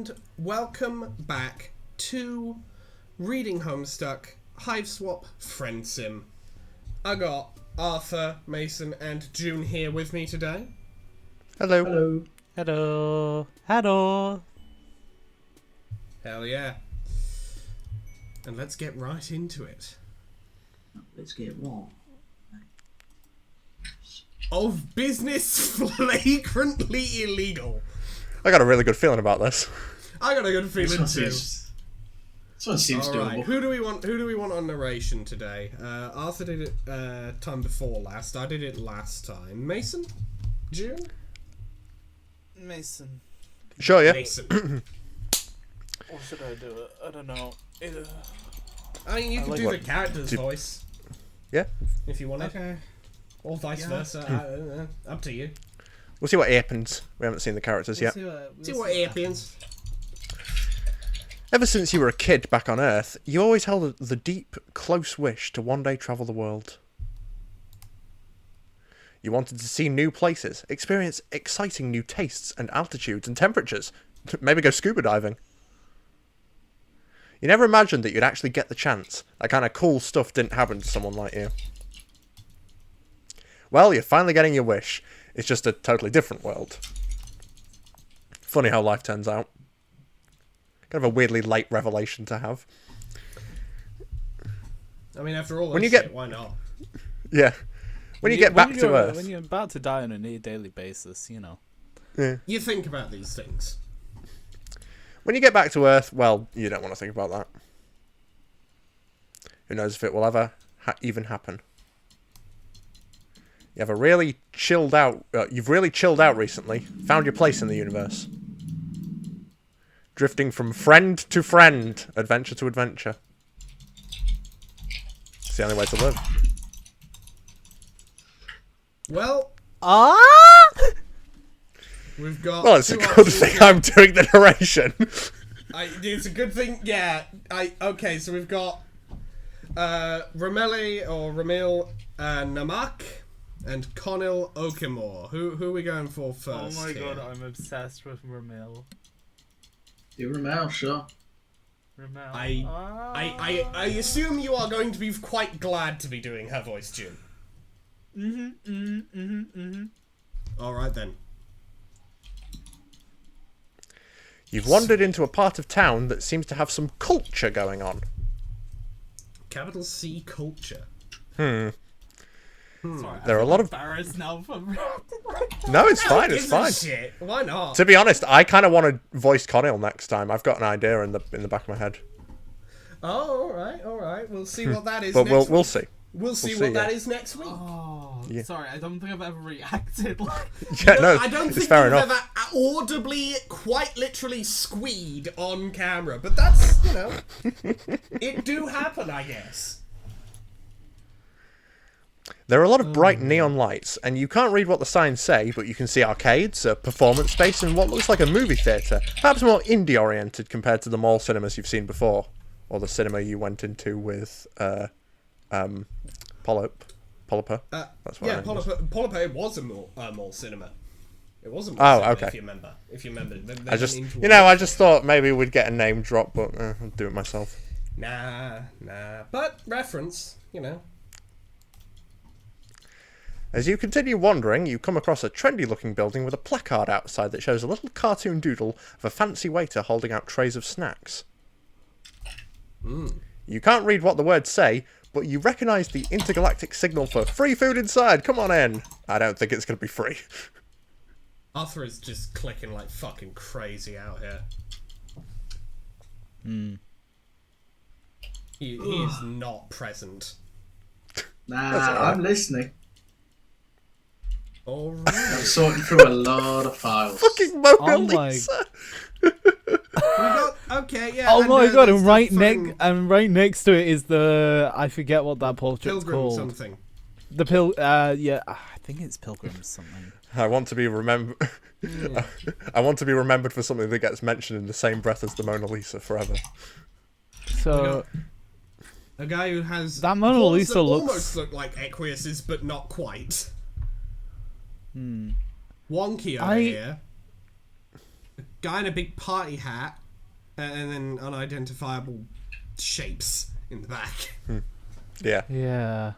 and welcome back to Reading Homestuck, Hiveswap Friendsim. I got Arthur, Mason, and June here with me today. Hello. Hello. Hello. Hello. Hell yeah. And let's get right into it. Let's get what? Of business flagrantly illegal. I got a really good feeling about this. I got a good feeling too. This one seems doable. Who do we want on narration today? Arthur did it time before last. I did it last time. Mason? June? Mason. Sure, yeah. Mason. Or should I do it? I don't know. I mean, you can like do what- the character's do- voice Yeah. if you want it. Okay. Or vice versa. Up to you. We'll see what happens. We haven't seen the characters yet. See what happens. Ever since you were a kid back on Earth, you always held the deep, close wish to one day travel the world. You wanted to see new places, experience exciting new tastes and altitudes and temperatures, maybe go scuba diving. You never imagined that you'd actually get the chance. That kind of cool stuff didn't happen to someone like you. Well, you're finally getting your wish. It's just a totally different world. Funny how life turns out. Kind of a weirdly late revelation to have. I mean, after all When this you get- shit, why not? Yeah. When you get back to Earth. When you're about to die on a daily basis, you know. Yeah. You think about these things. When you get back to Earth, well, you don't want to think about that. Who knows if it will ever even happen. You have a really chilled out... you've really chilled out recently. Found your place in the universe. Drifting from friend to friend. Adventure to adventure. It's the only way to live. Well, we've got. Well, it's a two good options thing here. I'm doing the narration. It's a good thing. Yeah. Okay. So we've got Rameli or Ramil Namak and Conil Okimore. Who are we going for first? Oh my here? god, I'm obsessed with Ramil. Do Ramel, sure. Ramil. I assume you are going to be quite glad to be doing her voice, June. All right then. You've wandered into a part of town that seems to have some culture going on. Capital C culture. Sorry, There are a lot of... embarrassed now from. No, it's fine, Who it's gives a fine. Shit. Why not? To be honest, I kind of want to voice Conil next time. I've got an idea in the back of my head. Oh, all right. We'll see what that is. But next we'll week. see. We'll see see, what that yeah. is next week. Oh, Yeah. sorry, I don't think I've ever reacted like. Yeah, no, I don't it's think fair you've enough. ever audibly, quite literally squeed on camera, but that's, it do happen, I guess. There are a lot of bright neon lights, and you can't read what the signs say, but you can see arcades, a performance space, and what looks like a movie theatre. Perhaps more indie-oriented compared to the mall cinemas you've seen before, or the cinema you went into with Polyper. That's what Yeah, her name was. Polyper was a mall cinema. It was a mall Oh, cinema, okay. If you remember. They I just, went into I just thought maybe we'd get a name drop, but I'll do it myself. Nah. But reference, As you continue wandering, you come across a trendy-looking building with a placard outside that shows a little cartoon doodle of a fancy waiter holding out trays of snacks. You can't read what the words say, but you recognise the intergalactic signal for free food inside. Come on in. I don't think it's going to be free. Arthur is just clicking like fucking crazy out here. He is not present. Nah, I'm listening. Alright. I'm sorting through a lot of files. Fucking Mona Oh my- Lisa. Okay, yeah. Oh my god! there's And the right fucking right next to it is the I forget what that portrait's Pilgrim called. something. The yeah, I think it's Pilgrim something. I want to be remembered. I want to be remembered for something that gets mentioned in the same breath as the Mona Lisa forever. So A guy who has That Mona horns Lisa that looks- almost look like Equius's, but not quite. Wonky over here. guy in a big party hat, and then unidentifiable shapes in the back. Yeah. Yeah.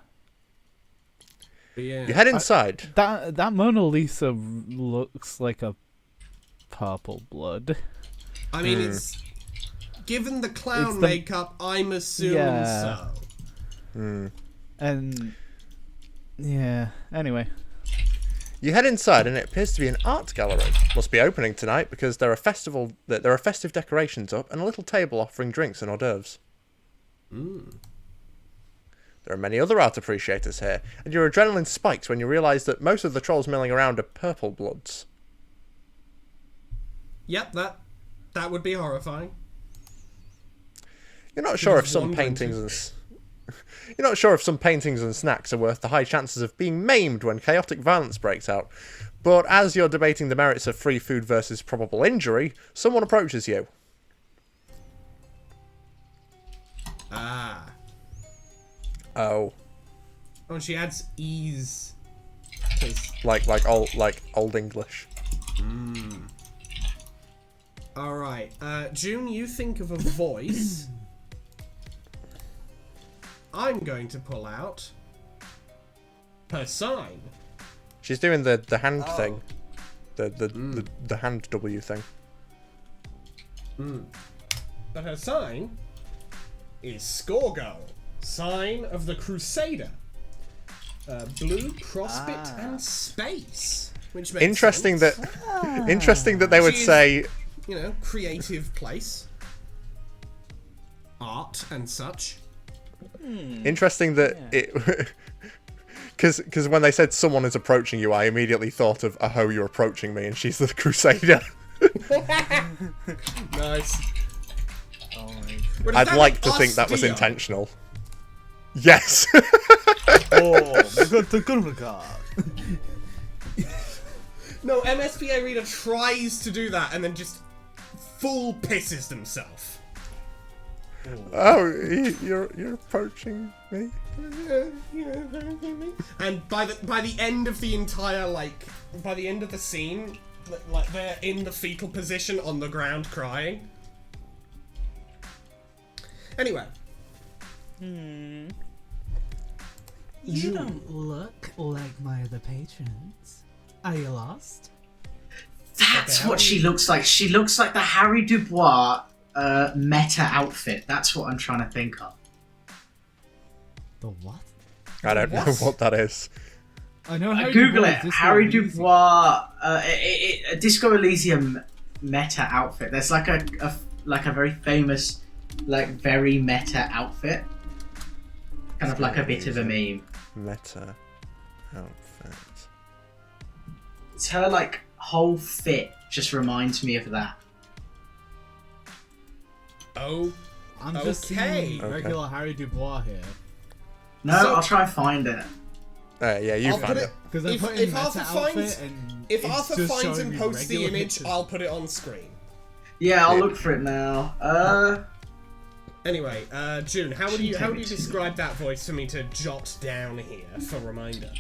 But yeah. You head inside. That Mona Lisa looks like a purple blood. I mean, it's given the clown It's the- makeup, I'm assuming Yeah. so. And yeah. Anyway. You head inside, and it appears to be an art gallery. Must be opening tonight because there are festive decorations up and a little table offering drinks and hors d'oeuvres. There are many other art appreciators here, and your adrenaline spikes when you realise that most of the trolls milling around are purple bloods. Yep, that would be horrifying. You're not sure if just some wondering paintings You're not sure if some paintings and snacks are worth the high chances of being maimed when chaotic violence breaks out. But as you're debating the merits of free food versus probable injury, someone approaches you. Ah. Oh, Oh, and she adds ease. like old English. Alright, June, you think of a voice. I'm going to pull out her sign. She's doing the hand thing, the hand W thing. But her sign is Scourgirl, sign of the Crusader. Blue, crossbit, and space. Which makes Interesting sense. that they would She is- say. You know, creative place. Art and such. Interesting that it. Because when they said someone is approaching you, I immediately thought of, oh, you're approaching me, and she's the Crusader. Nice. Oh my. Well, is I'd that like to us, think that was Dio? intentional. Yes. Oh, my. No, MSPA reader tries to do that and then just full pisses himself. Oh, you're approaching me. And by the end of the entire by the end of the scene, they're in the fetal position on the ground crying. Anyway, You don't look like my other patrons. Are you lost? That's what she looks like. She looks like the Harry Dubois meta outfit. That's what I'm trying to think of. The what? I don't know what that is. I know Harry Google Dubois it. is Disco Harry Elysium. Dubois, a Disco Elysium meta outfit. There's like a very famous, very meta outfit. Kind of like a bit of a meme. Meta outfit. It's her whole fit just reminds me of that. oh, I'm just seeing Okay. regular Harry Dubois here. No, So- I'll try and find it. Yeah, you I'll found put it. Because I If- put if in meta Arthur outfit finds- and if it's Arthur just finds showing and me posts the regular image, pictures. I'll put it on screen. Yeah, I'll Yeah. look for it now. Anyway, June, how would you describe that voice for me to jot down here for reminder?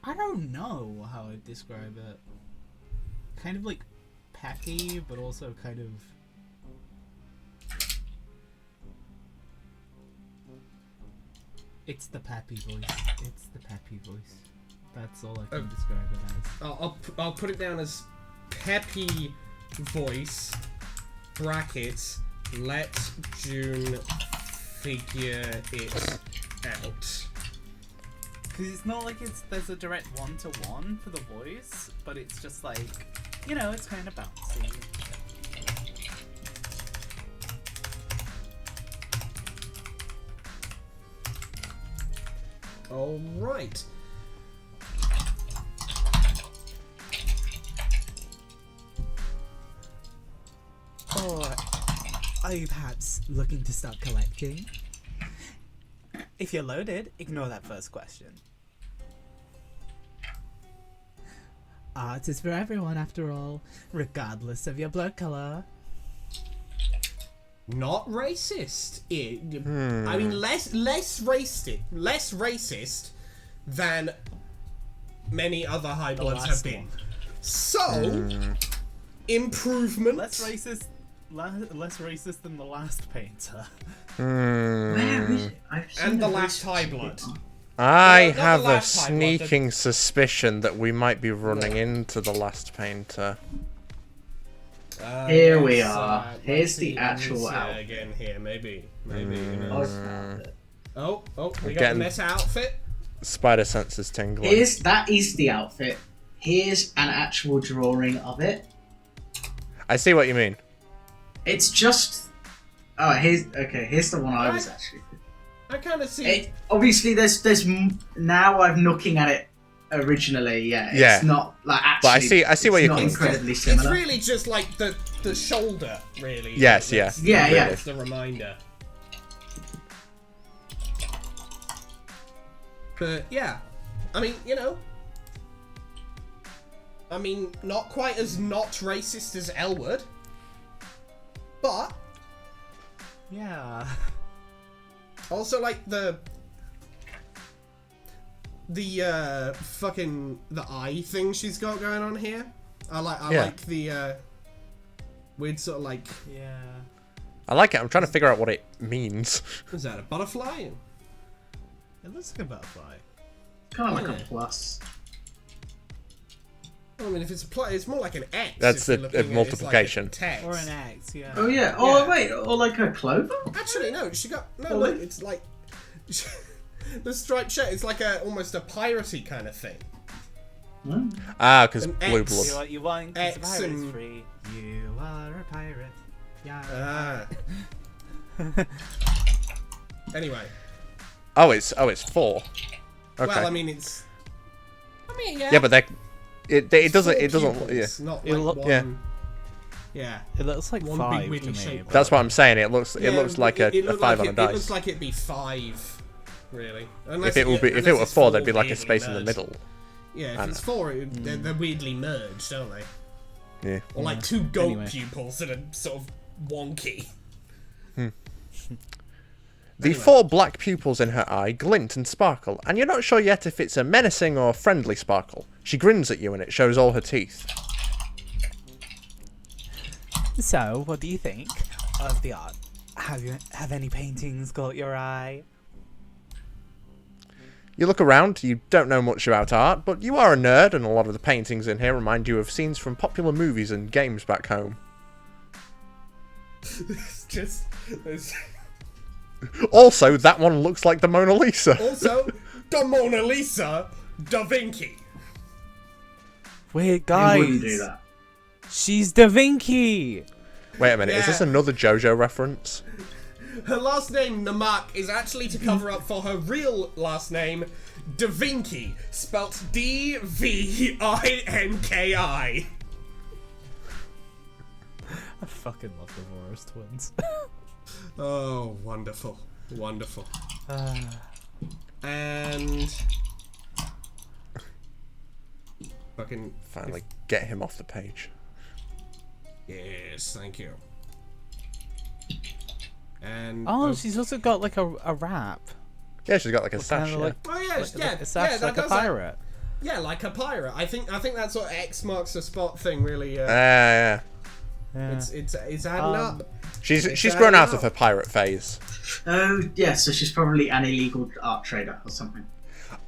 I don't know how I'd describe it. Kind of like peppy, but also kind of. It's the peppy voice. It's the peppy voice. That's all I can describe it as. I'll put it down as peppy voice brackets. Let June figure it out. Because it's not like there's a direct one-to-one for the voice, but it's just like, it's kind of bouncy. All right. Or are you perhaps looking to start collecting? If you're loaded, ignore that first question. Art is for everyone, after all, regardless of your blood color. not racist. I mean, less racist than many other High Bloods have been. one. So, improvement. Less racist than the last painter. Where is it? I've seen And the a last very High specific Blood. one. I Not the have a last High Blood, sneaking suspicion that we might be running into the last painter. Here we Yes, are. let's Here's see, the actual yeah, outfit. again here, maybe. Oh, it's not it. Oh, we got the Again. meta outfit. Spider senses tingling. That is the outfit. Here's an actual drawing of it. I see what you mean. It's just. Oh, here's the one I was actually. I kind of see. Obviously, now I'm looking at it originally. Yeah, it's Yeah. not like actually. But I see what it's you're not coming from. incredibly It's similar. really just like the shoulder, really. Yes, yeah. That's Yeah, yeah. That's the reminder. But yeah, I mean, not quite as not racist as Elwood, but Yeah. also like the eye thing she's got going on here. I like the weird sort of like. Yeah. I like it. I'm trying to figure out what it means. Is that a butterfly? It looks like a butterfly. Kind of like Yeah. a plus. Well, I mean, if it's it's more like an X. That's if you're a looking at it as multiplication. Like a text. Or an X, yeah. Oh yeah. Yeah. Oh wait. Or like a clover. Actually, no. She got no. Oh, Look, wait. it's like the striped shirt. It's like almost a piratey kind of thing. Hmm. Ah, because An blue X. blood. You what you want, 'cause the X pirate is and- free. You are a pirate. Yeah. Anyway. Oh, it's 4. Okay. Well, I mean, it's. Yeah. yeah, but it doesn't four it doesn't pupils, yeah. Not It like look- one. yeah. Yeah. It looks like One 5 big to wiggly me. shape. but- That's what I'm saying. It looks Yeah, like a looked 5 on a It dice. looks like it'd be 5, really. If it were 4, there'd be like a space in the middle. Yeah, if it's 4, they're weirdly merged, don't they? Yeah. Or like 2 goat Anyway. pupils that are sort of wonky. The 4 black pupils in her eye glint and sparkle, and you're not sure yet if it's a menacing or friendly sparkle. She grins at you and it shows all her teeth. So, what do you think of the art? Have any paintings caught your eye? You look around, you don't know much about art, but you are a nerd, and a lot of the paintings in here remind you of scenes from popular movies and games back home. It's just. Also, that one looks like the Mona Lisa. Also, the Mona Lisa Da Vinci. Wait, I wouldn't guys. do that. She's Da Vinci! Wait a minute, is this Yeah. another JoJo reference? Her last name, Namak, is actually to cover up for her real last name, Da Vinci, spelt D-V-I-N-K-I. I fucking love the Morris twins. Oh, wonderful. Wonderful. And... Fucking... Finally, get him off the page. Yes, thank you. And... Oh, she's also got like a wrap. Yeah, she's got like a sash. Kinda Yeah. like, Oh, yeah, yeah, it's yeah, actually that like a does pirate. Yeah, like a pirate. I think that sort of X marks the spot thing really... Yeah. Yeah. It's adding up. She's It's grown out adding of her up. pirate phase. Oh yeah. So she's probably an illegal art trader or something.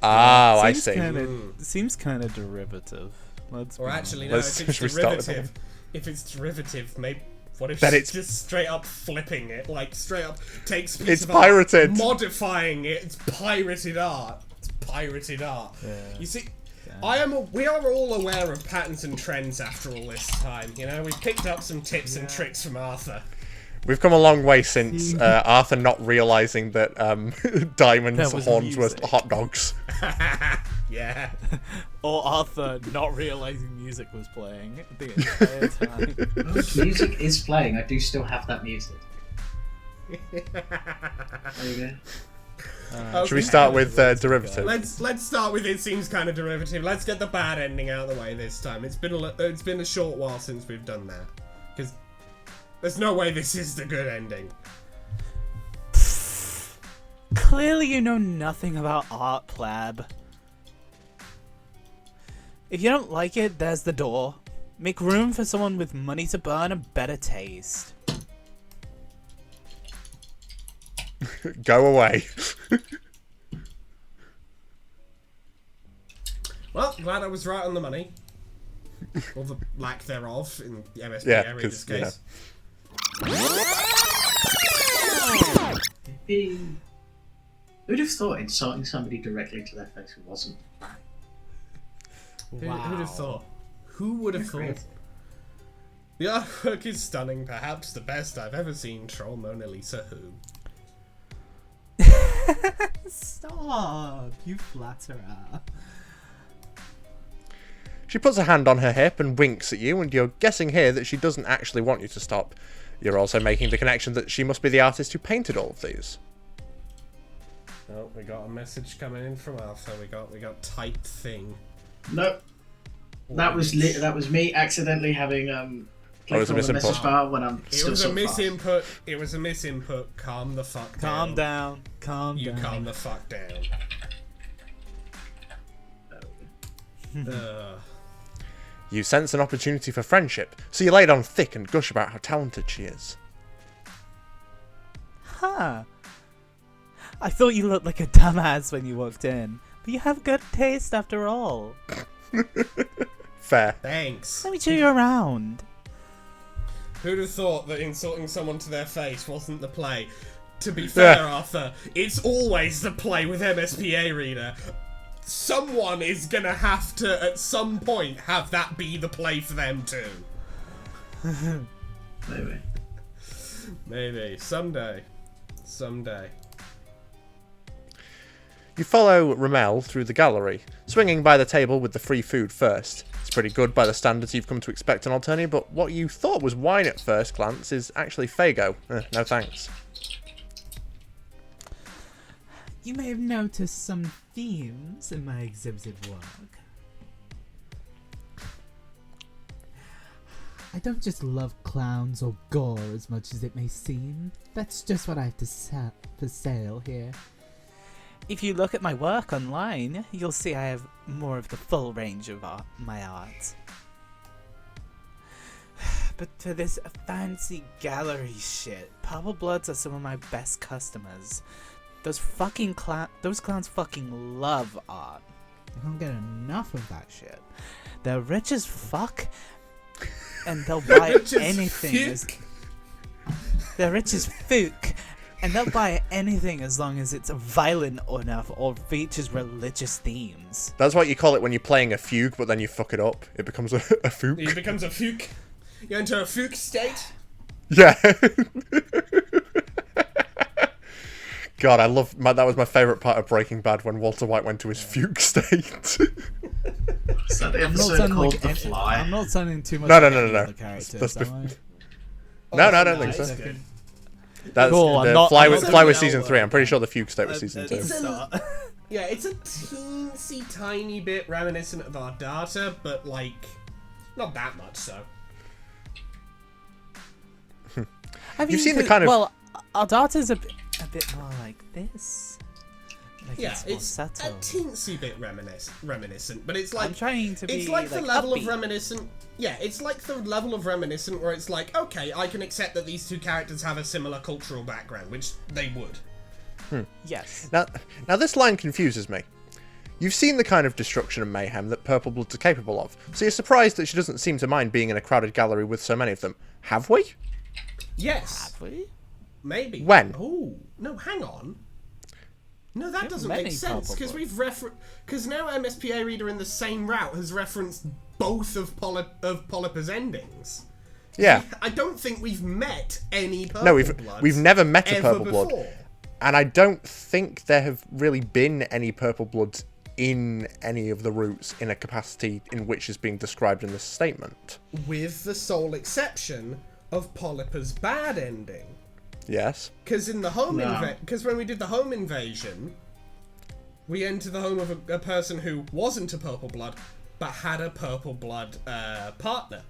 Oh, I Seems see. Seems kind of derivative. Let's Or be actually, honest. no, Let's- if it's should we start with derivative... If it's derivative, maybe... What if Then she's it's- just straight up flipping it? Like, straight up takes a piece It's of art, pirated. modifying it. It's pirated art. It's pirated art. Yeah. You see... We are all aware of patterns and trends after all this time, you know? We've picked up some tips and tricks from Arthur. We've come a long way since Arthur not realizing that Diamond's That was horns were music. hot dogs. Yeah. Or Arthur not realizing music was playing the entire time. Music is playing. I do still have that music. There you go. Should we start with derivative? Let's start with it seems kind of derivative. Let's get the bad ending out of the way this time. It's been a short while since we've done that. Because There's no way this is the good ending. Clearly you know nothing about art, pleb. If you don't like it, there's the door. Make room for someone with money to burn and better taste. Go away. Well, glad I was right on the money. Or the lack thereof in the MSP Yeah, reader's 'cause, case. Who'd have thought insulting somebody directly to their face wasn't right? Who'd have thought? Who would have thought? The artwork is stunning, perhaps the best I've ever seen. Troll Mona Lisa who? Stop, you flatterer. She puts a hand on her hip and winks at you, and you're guessing here that she doesn't actually want you to stop. You're also making the connection that she must be the artist who painted all of these. Oh, we got a message coming in from Arthur. We got type thing. Nope. That was me accidentally having Oh, it was a clicked on the misinput. message bar when I'm It still was a so fast. misinput. It was a misinput. Calm the fuck down. Calm down. Calm You down. calm the fuck down. You sense an opportunity for friendship, so you lay down thick and gush about how talented she is. Huh. I thought you looked like a dumbass when you walked in, but you have good taste after all. Fair. Thanks. Let me show you around. Who'd have thought that insulting someone to their face wasn't the play? To be fair, Yeah. Arthur, it's always the play with MSPA Reader. Someone is gonna have to, at some point, have that be the play for them too. Maybe. Maybe. Someday. Someday. You follow Ramel through the gallery, swinging by the table with the free food first. It's pretty good by the standards you've come to expect in Alternia, but what you thought was wine at first glance is actually Fago. No thanks. You may have noticed some themes in my exhibited work. I don't just love clowns or gore as much as it may seem. That's just what I have to for sale here. If you look at my work online, you'll see I have more of the full range of my art. But for this fancy gallery shit, Purple Bloods are some of my best customers. Those clowns fucking love art. I don't get enough of that shit. They're rich as fuck, and they'll buy Rich as anything. They're rich as fuck, and they'll buy anything as long as it's violent enough or features religious themes. That's what you call it when you're playing a fugue, but then you fuck it up. It becomes a fugue. It becomes a fuke. You enter a fuke state. Yeah. God, I love that was my favourite part of Breaking Bad when Walter White went to his fugue state. Is that the I'm not episode sounding called like The Fly? I'm not sounding too much. No, like no, no, any no, of no. the characters, That's am I? No, I don't think Nice. so. Good. That's Cool, I'm the not- Fly I'm was not Fly was saying season no, 3. I'm pretty sure the fugue state was At- season at 2. the start. Yeah, it's a teensy tiny bit reminiscent of our data, but like, not that much so. I mean, You've seen the kind of- Well, our data's a bit more like this. Like Yeah, it's more it's subtle. a teensy bit reminiscent, but it's like I'm trying to be it's like the level upbeat. of reminiscent. Yeah, it's like the level of reminiscent where it's like, okay, I can accept that these two characters have a similar cultural background, which they would. Yes. Now this line confuses me. You've seen the kind of destruction and mayhem that Purple Bloods are capable of, so you're surprised that she doesn't seem to mind being in a crowded gallery with so many of them. Have we? Yes, Have we? maybe. When? Oh no, hang on. No, that doesn't many make sense because Purple because now MSPA Reader in the same route has referenced both of Polypa's endings. Yeah. I don't think we've met any Purple No, Bloods we've never met a ever Purple Blood. before. And I don't think there have really been any Purple Bloods in any of the routes in a capacity in which is being described in this statement. With the sole exception of Polypa's bad ending. Yes. Because in the home No. because when we did the home invasion, we entered the home of a person who wasn't a Purple Blood, but had a Purple Blood partner.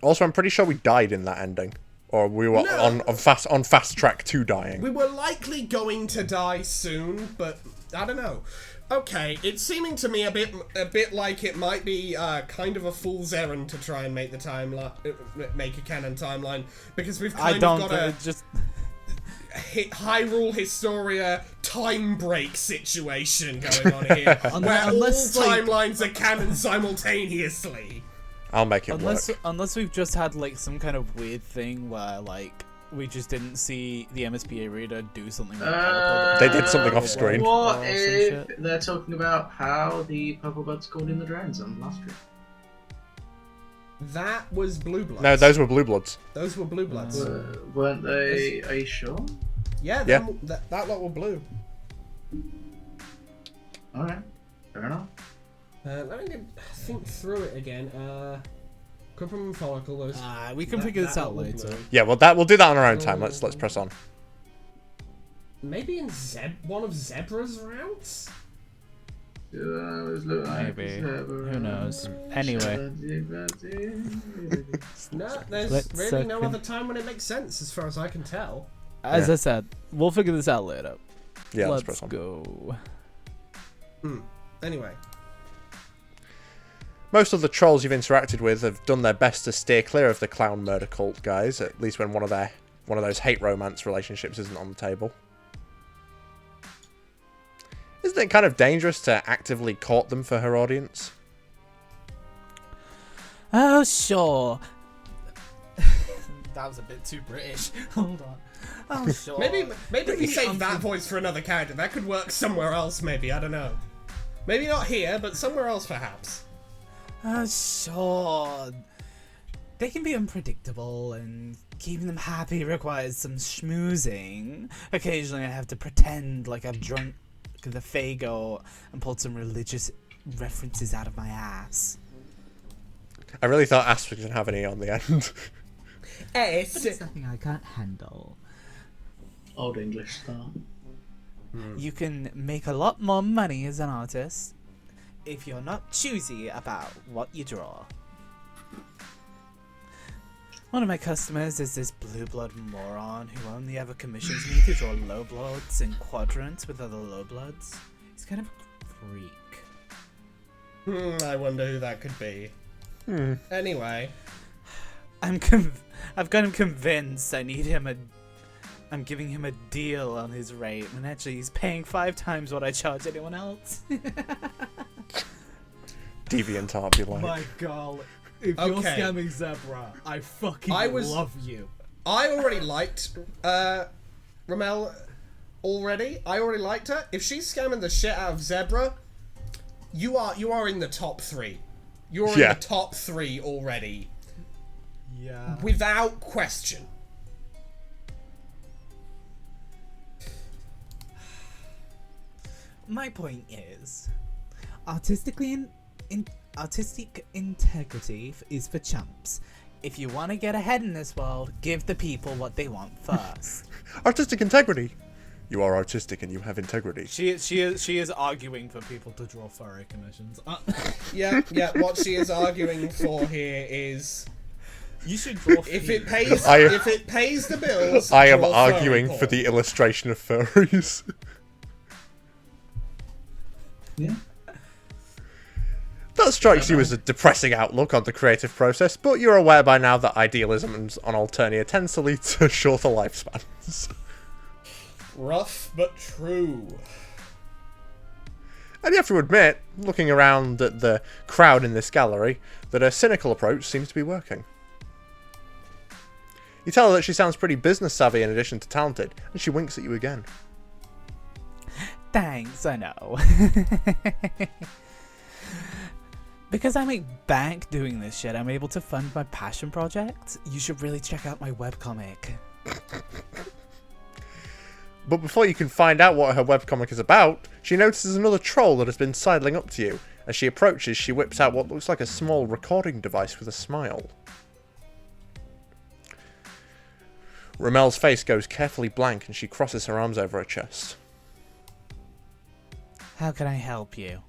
Also, I'm pretty sure we died in that ending. Or we were No. on fast track to dying? We were likely going to die soon, but I don't know. Okay, it's seeming to me a bit like it might be kind of a fool's errand to try and make the make a canon timeline, because we've kind of got a just Hyrule Historia time break situation going on here, where unless, all like- timelines are canon simultaneously. I'll make it work. unless we've just had like some kind of weird thing where like we just didn't see the MSPA reader do something. They did something off screen. What Or some if shit. they're talking about how the purple bloods called in the drones on the last trip? That was Blue Bloods. No, those were Blue Bloods. Those were Blue Bloods. Weren't they? Are you sure? Yeah, Yeah. that lot were blue. Alright, fair enough. Let me think through it again. Cuprum and Follicle, those. We can figure this out lot were later. blue. Yeah, well, we'll do that on our own time. Let's press on. Maybe in one of Zebra's routes? Maybe. Who knows? Anyway. No, there's Let's, really no con- other time when it makes sense, as far as I can tell. As Yeah. I said, we'll figure this out later. Yeah, let's Let's press on. go. Anyway. Most of the trolls you've interacted with have done their best to steer clear of the clown murder cult guys, at least when one of those hate romance relationships isn't on the table. Isn't it kind of dangerous to actively court them for her audience? Oh, sure. That was a bit too British. Hold on. Oh, sure. Maybe we save that voice for another character. That could work somewhere else, maybe. I don't know. Maybe not here, but somewhere else, perhaps. Oh, sure. They can be unpredictable, and keeping them happy requires some schmoozing. Occasionally, I have to pretend like I've drunk the Fago and pulled some religious references out of my ass. I really thought Asper didn't have any on the end. But it's something I can't handle. Old English style. You can make a lot more money as an artist if you're not choosy about what you draw. One of my customers is this blue blood moron who only ever commissions me to draw low bloods in quadrants with other low bloods. He's kind of a freak. I wonder who that could be. Anyway. I've got him convinced I'm giving him a deal on his rate when actually he's paying 5 times what I charge anyone else. Deviant art be like. My God. If Okay. you're scamming Zebra, I fucking love you. I already liked Ramel already. I already liked her. If she's scamming the shit out of Zebra, you are in the top 3. You're in Yeah. the top 3 already. Yeah. Without question. My point is, artistic integrity is for chumps. If you want to get ahead in this world, give the people what they want first. Artistic integrity. You are artistic and you have integrity. She is arguing for people to draw furry commissions. Yeah. What she is arguing for here is You should draw. if it pays the bills. I am draw arguing furry for porn. the illustration of furries. Yeah. That strikes you as a depressing outlook on the creative process, but you're aware by now that idealism on Alternia tends to lead to shorter lifespans. Rough but true. And you have to admit, looking around at the crowd in this gallery, that her cynical approach seems to be working. You tell her that she sounds pretty business savvy in addition to talented, and she winks at you again. Thanks, I know. Because I make bank doing this shit, I'm able to fund my passion project. You should really check out my webcomic. But before you can find out what her webcomic is about, she notices another troll that has been sidling up to you. As she approaches, she whips out what looks like a small recording device with a smile. Ramel's face goes carefully blank and she crosses her arms over her chest. How can I help you?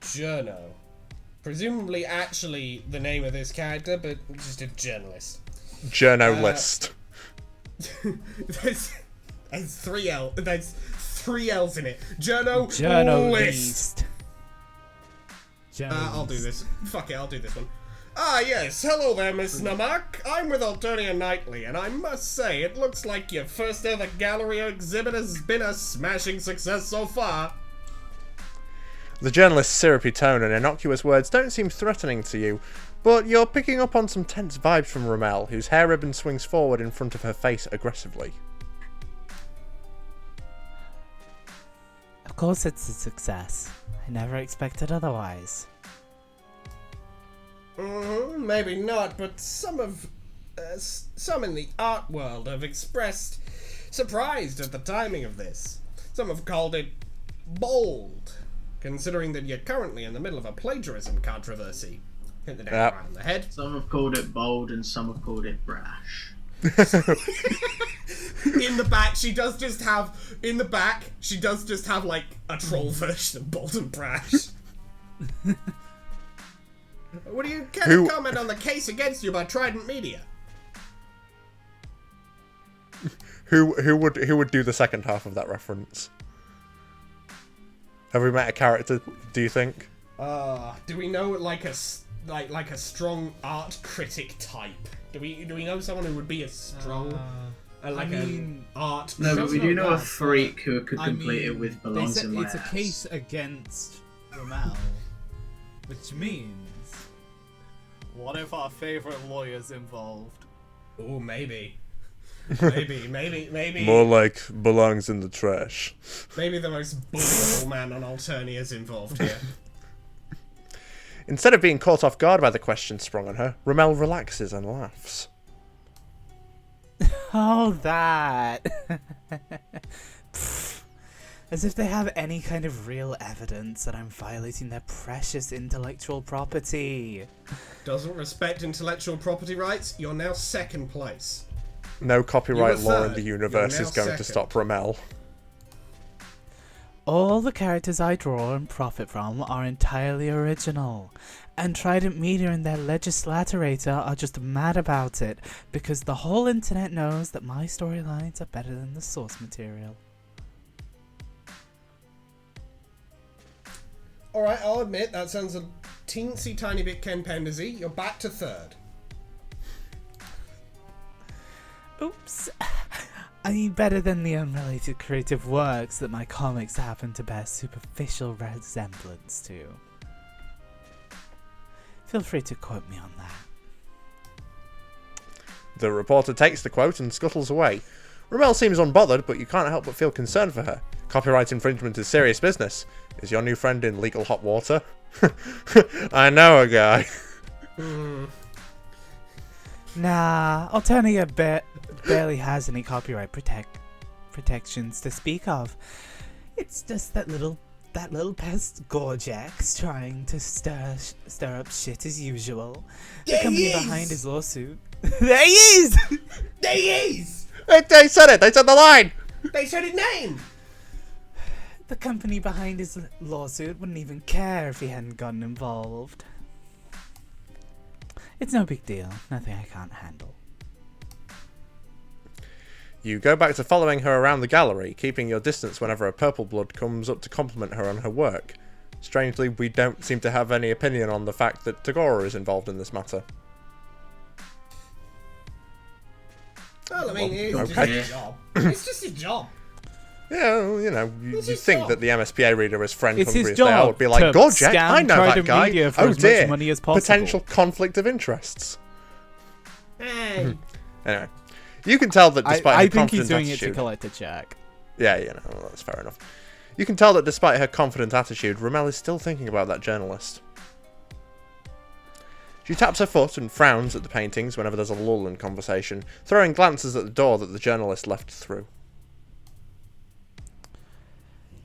Journo. Presumably actually the name of this character, but just a journalist. Journalist. There's three L's in it. Journalist. I'll do this. Fuck it, I'll do this one. Ah, yes. Hello there, Miss Namak. I'm with Alternia Nightly, and I must say, it looks like your first ever gallery exhibit has been a smashing success so far. The journalist's syrupy tone and innocuous words don't seem threatening to you, but you're picking up on some tense vibes from Rommel, whose hair ribbon swings forward in front of her face aggressively. Of course it's a success. I never expected otherwise. Maybe not, but some in the art world have expressed surprised at the timing of this. Some have called it bold, considering that you're currently in the middle of a plagiarism controversy. Hit the nail right on the head. Some have called it bold and some have called it brash. In the back, she does just have like a troll version of bold and brash. What do you care to comment on the case against you by Trident Media? Who would do the second half of that reference? Have we met a character, do you think? Do we know like a strong art critic type? Do we know someone who would be a strong art? No, but we do know a freak who could complete it with belongs in my it's ass. a case against Rommel, which means, what if our favorite lawyer's involved? Oh, maybe. Maybe. More like belongs in the trash. Maybe the most bullyable man on Alternia is involved here. Instead of being caught off guard by the question sprung on her, Rommel relaxes and laughs. Oh, that. As if they have any kind of real evidence that I'm violating their precious intellectual property. Doesn't respect intellectual property rights, you're now second place. No copyright law in third. the universe You're is now going second. to stop Rommel. All the characters I draw and profit from are entirely original, and Trident Media and their legislator are just mad about it because the whole internet knows that my storylines are better than the source material. Alright, I'll admit, that sounds a teensy tiny bit Ken Pendersy. You're back to third. Oops. I mean, better than the unrelated creative works that my comics happen to bear superficial resemblance to. Feel free to quote me on that. The reporter takes the quote and scuttles away. Rommel seems unbothered, but you can't help but feel concerned for her. Copyright infringement is serious business. Is your new friend in legal hot water? I know a guy. Nah, Alternia barely has any copyright protections to speak of. It's just that little pest Gorjak's trying to stir up shit as usual. The company behind his lawsuit. There he is! There he is! They said it! They said the line! They said his name! The company behind his lawsuit wouldn't even care if he hadn't gotten involved. It's no big deal. Nothing I can't handle. You go back to following her around the gallery, keeping your distance whenever a purple blood comes up to compliment her on her work. Strangely, we don't seem to have any opinion on the fact that Tagora is involved in this matter. Well, I mean, it's okay. just his job. It's just his job. Yeah, well, you know, you his think job. that the MSPA reader, as friend It's hungry his as they are, job would be like, to Gorjak, scam I know that Trident guy. Media for Oh as much dear, money as possible." potential conflict of interests. Hey. Anyway, you can tell that despite I her think he's confident doing it attitude... to collect a check. Yeah, you know, well, that's fair enough. You can tell that despite her confident attitude, Rommel is still thinking about that journalist. She taps her foot and frowns at the paintings whenever there's a lull in conversation, throwing glances at the door that the journalist left through.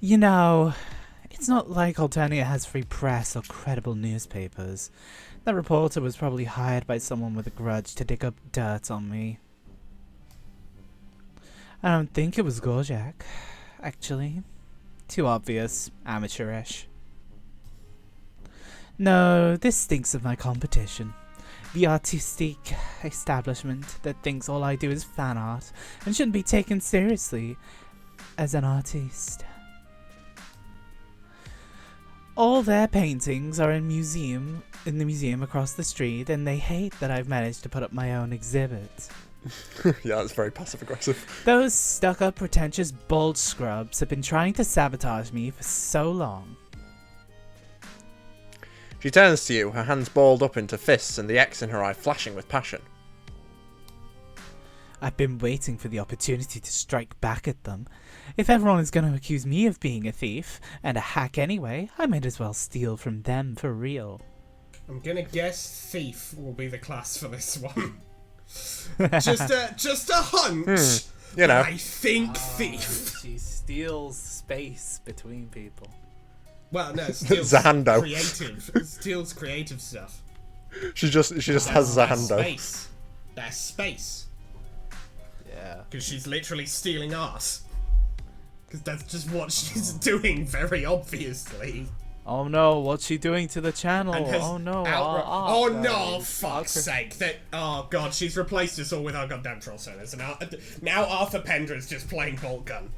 You know, it's not like Alternia has free press or credible newspapers. That reporter was probably hired by someone with a grudge to dig up dirt on me. I don't think it was Gorjak, actually. Too obvious, amateurish. No, this stinks of my competition. The artistic establishment that thinks all I do is fan art and shouldn't be taken seriously as an artist. All their paintings are in the museum across the street, and they hate that I've managed to put up my own exhibit. Yeah, that's very passive-aggressive. Those stuck-up, pretentious bald scrubs have been trying to sabotage me for so long. She turns to you, her hands balled up into fists and the X in her eye flashing with passion. I've been waiting for the opportunity to strike back at them. If everyone is going to accuse me of being a thief, and a hack anyway, I might as well steal from them for real. I'm gonna guess thief will be the class for this one. just a hunch. You know. I think thief. She steals space between people. Well, no, steals Zahando. creative. Steals creative stuff. She just has That's Zahando. space. That's space. Yeah. Because she's literally stealing art. Because that's just what she's doing, very obviously. Oh no, what's she doing to the channel? And has Oh no. oh no, fuck's sake. Oh god, she's replaced us all with our goddamn troll centers. And now Arthur Pendra's just playing bolt gun.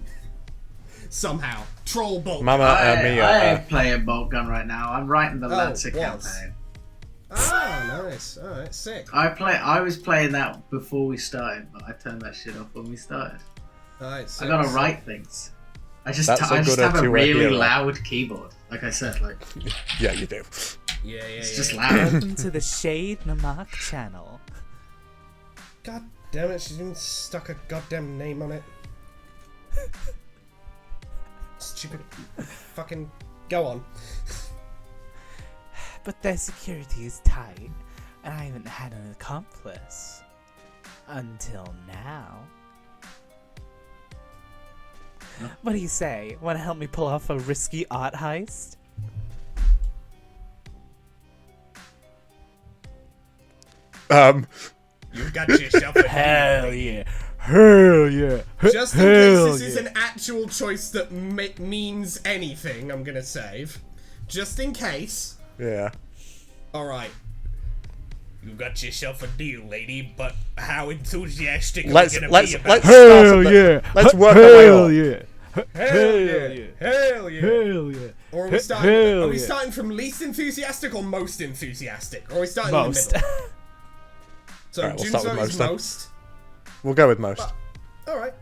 Somehow. Troll bolt gun. Mama Mia. I ain't playing bolt gun right now. I'm writing the Lancer campaign. Oh, nice. Alright, sick. I was playing that before we started, but I turned that shit off when we started. Alright, sick. I gotta write things. I just That's a good have a two-way really hero. loud keyboard. Like I said, like Yeah, you do. Yeah. it's just loud. Welcome to the Shade Namak channel. God damn it, she's even stuck a goddamn name on it. Stupid fucking go on. But their security is tight, and I haven't had an accomplice. Until now. What do you say? Want to help me pull off a risky art heist? You've got yourself a Hell yeah! Hell yeah! Just in case this is an actual choice that means anything, I'm gonna save. Just in case. Yeah. Alright. You got yourself a deal, lady, but how enthusiastic Let's are we gonna let's be about let's it? start at the- Let's work our way Hell up. yeah! Hell yeah! Hell yeah! Hell yeah! Or are we starting? Hell Are we yeah. starting from least enthusiastic or most enthusiastic? Or are we starting Most. in the middle? So Alright, we'll start with Junzo is most then. most. We'll go with most. Alright.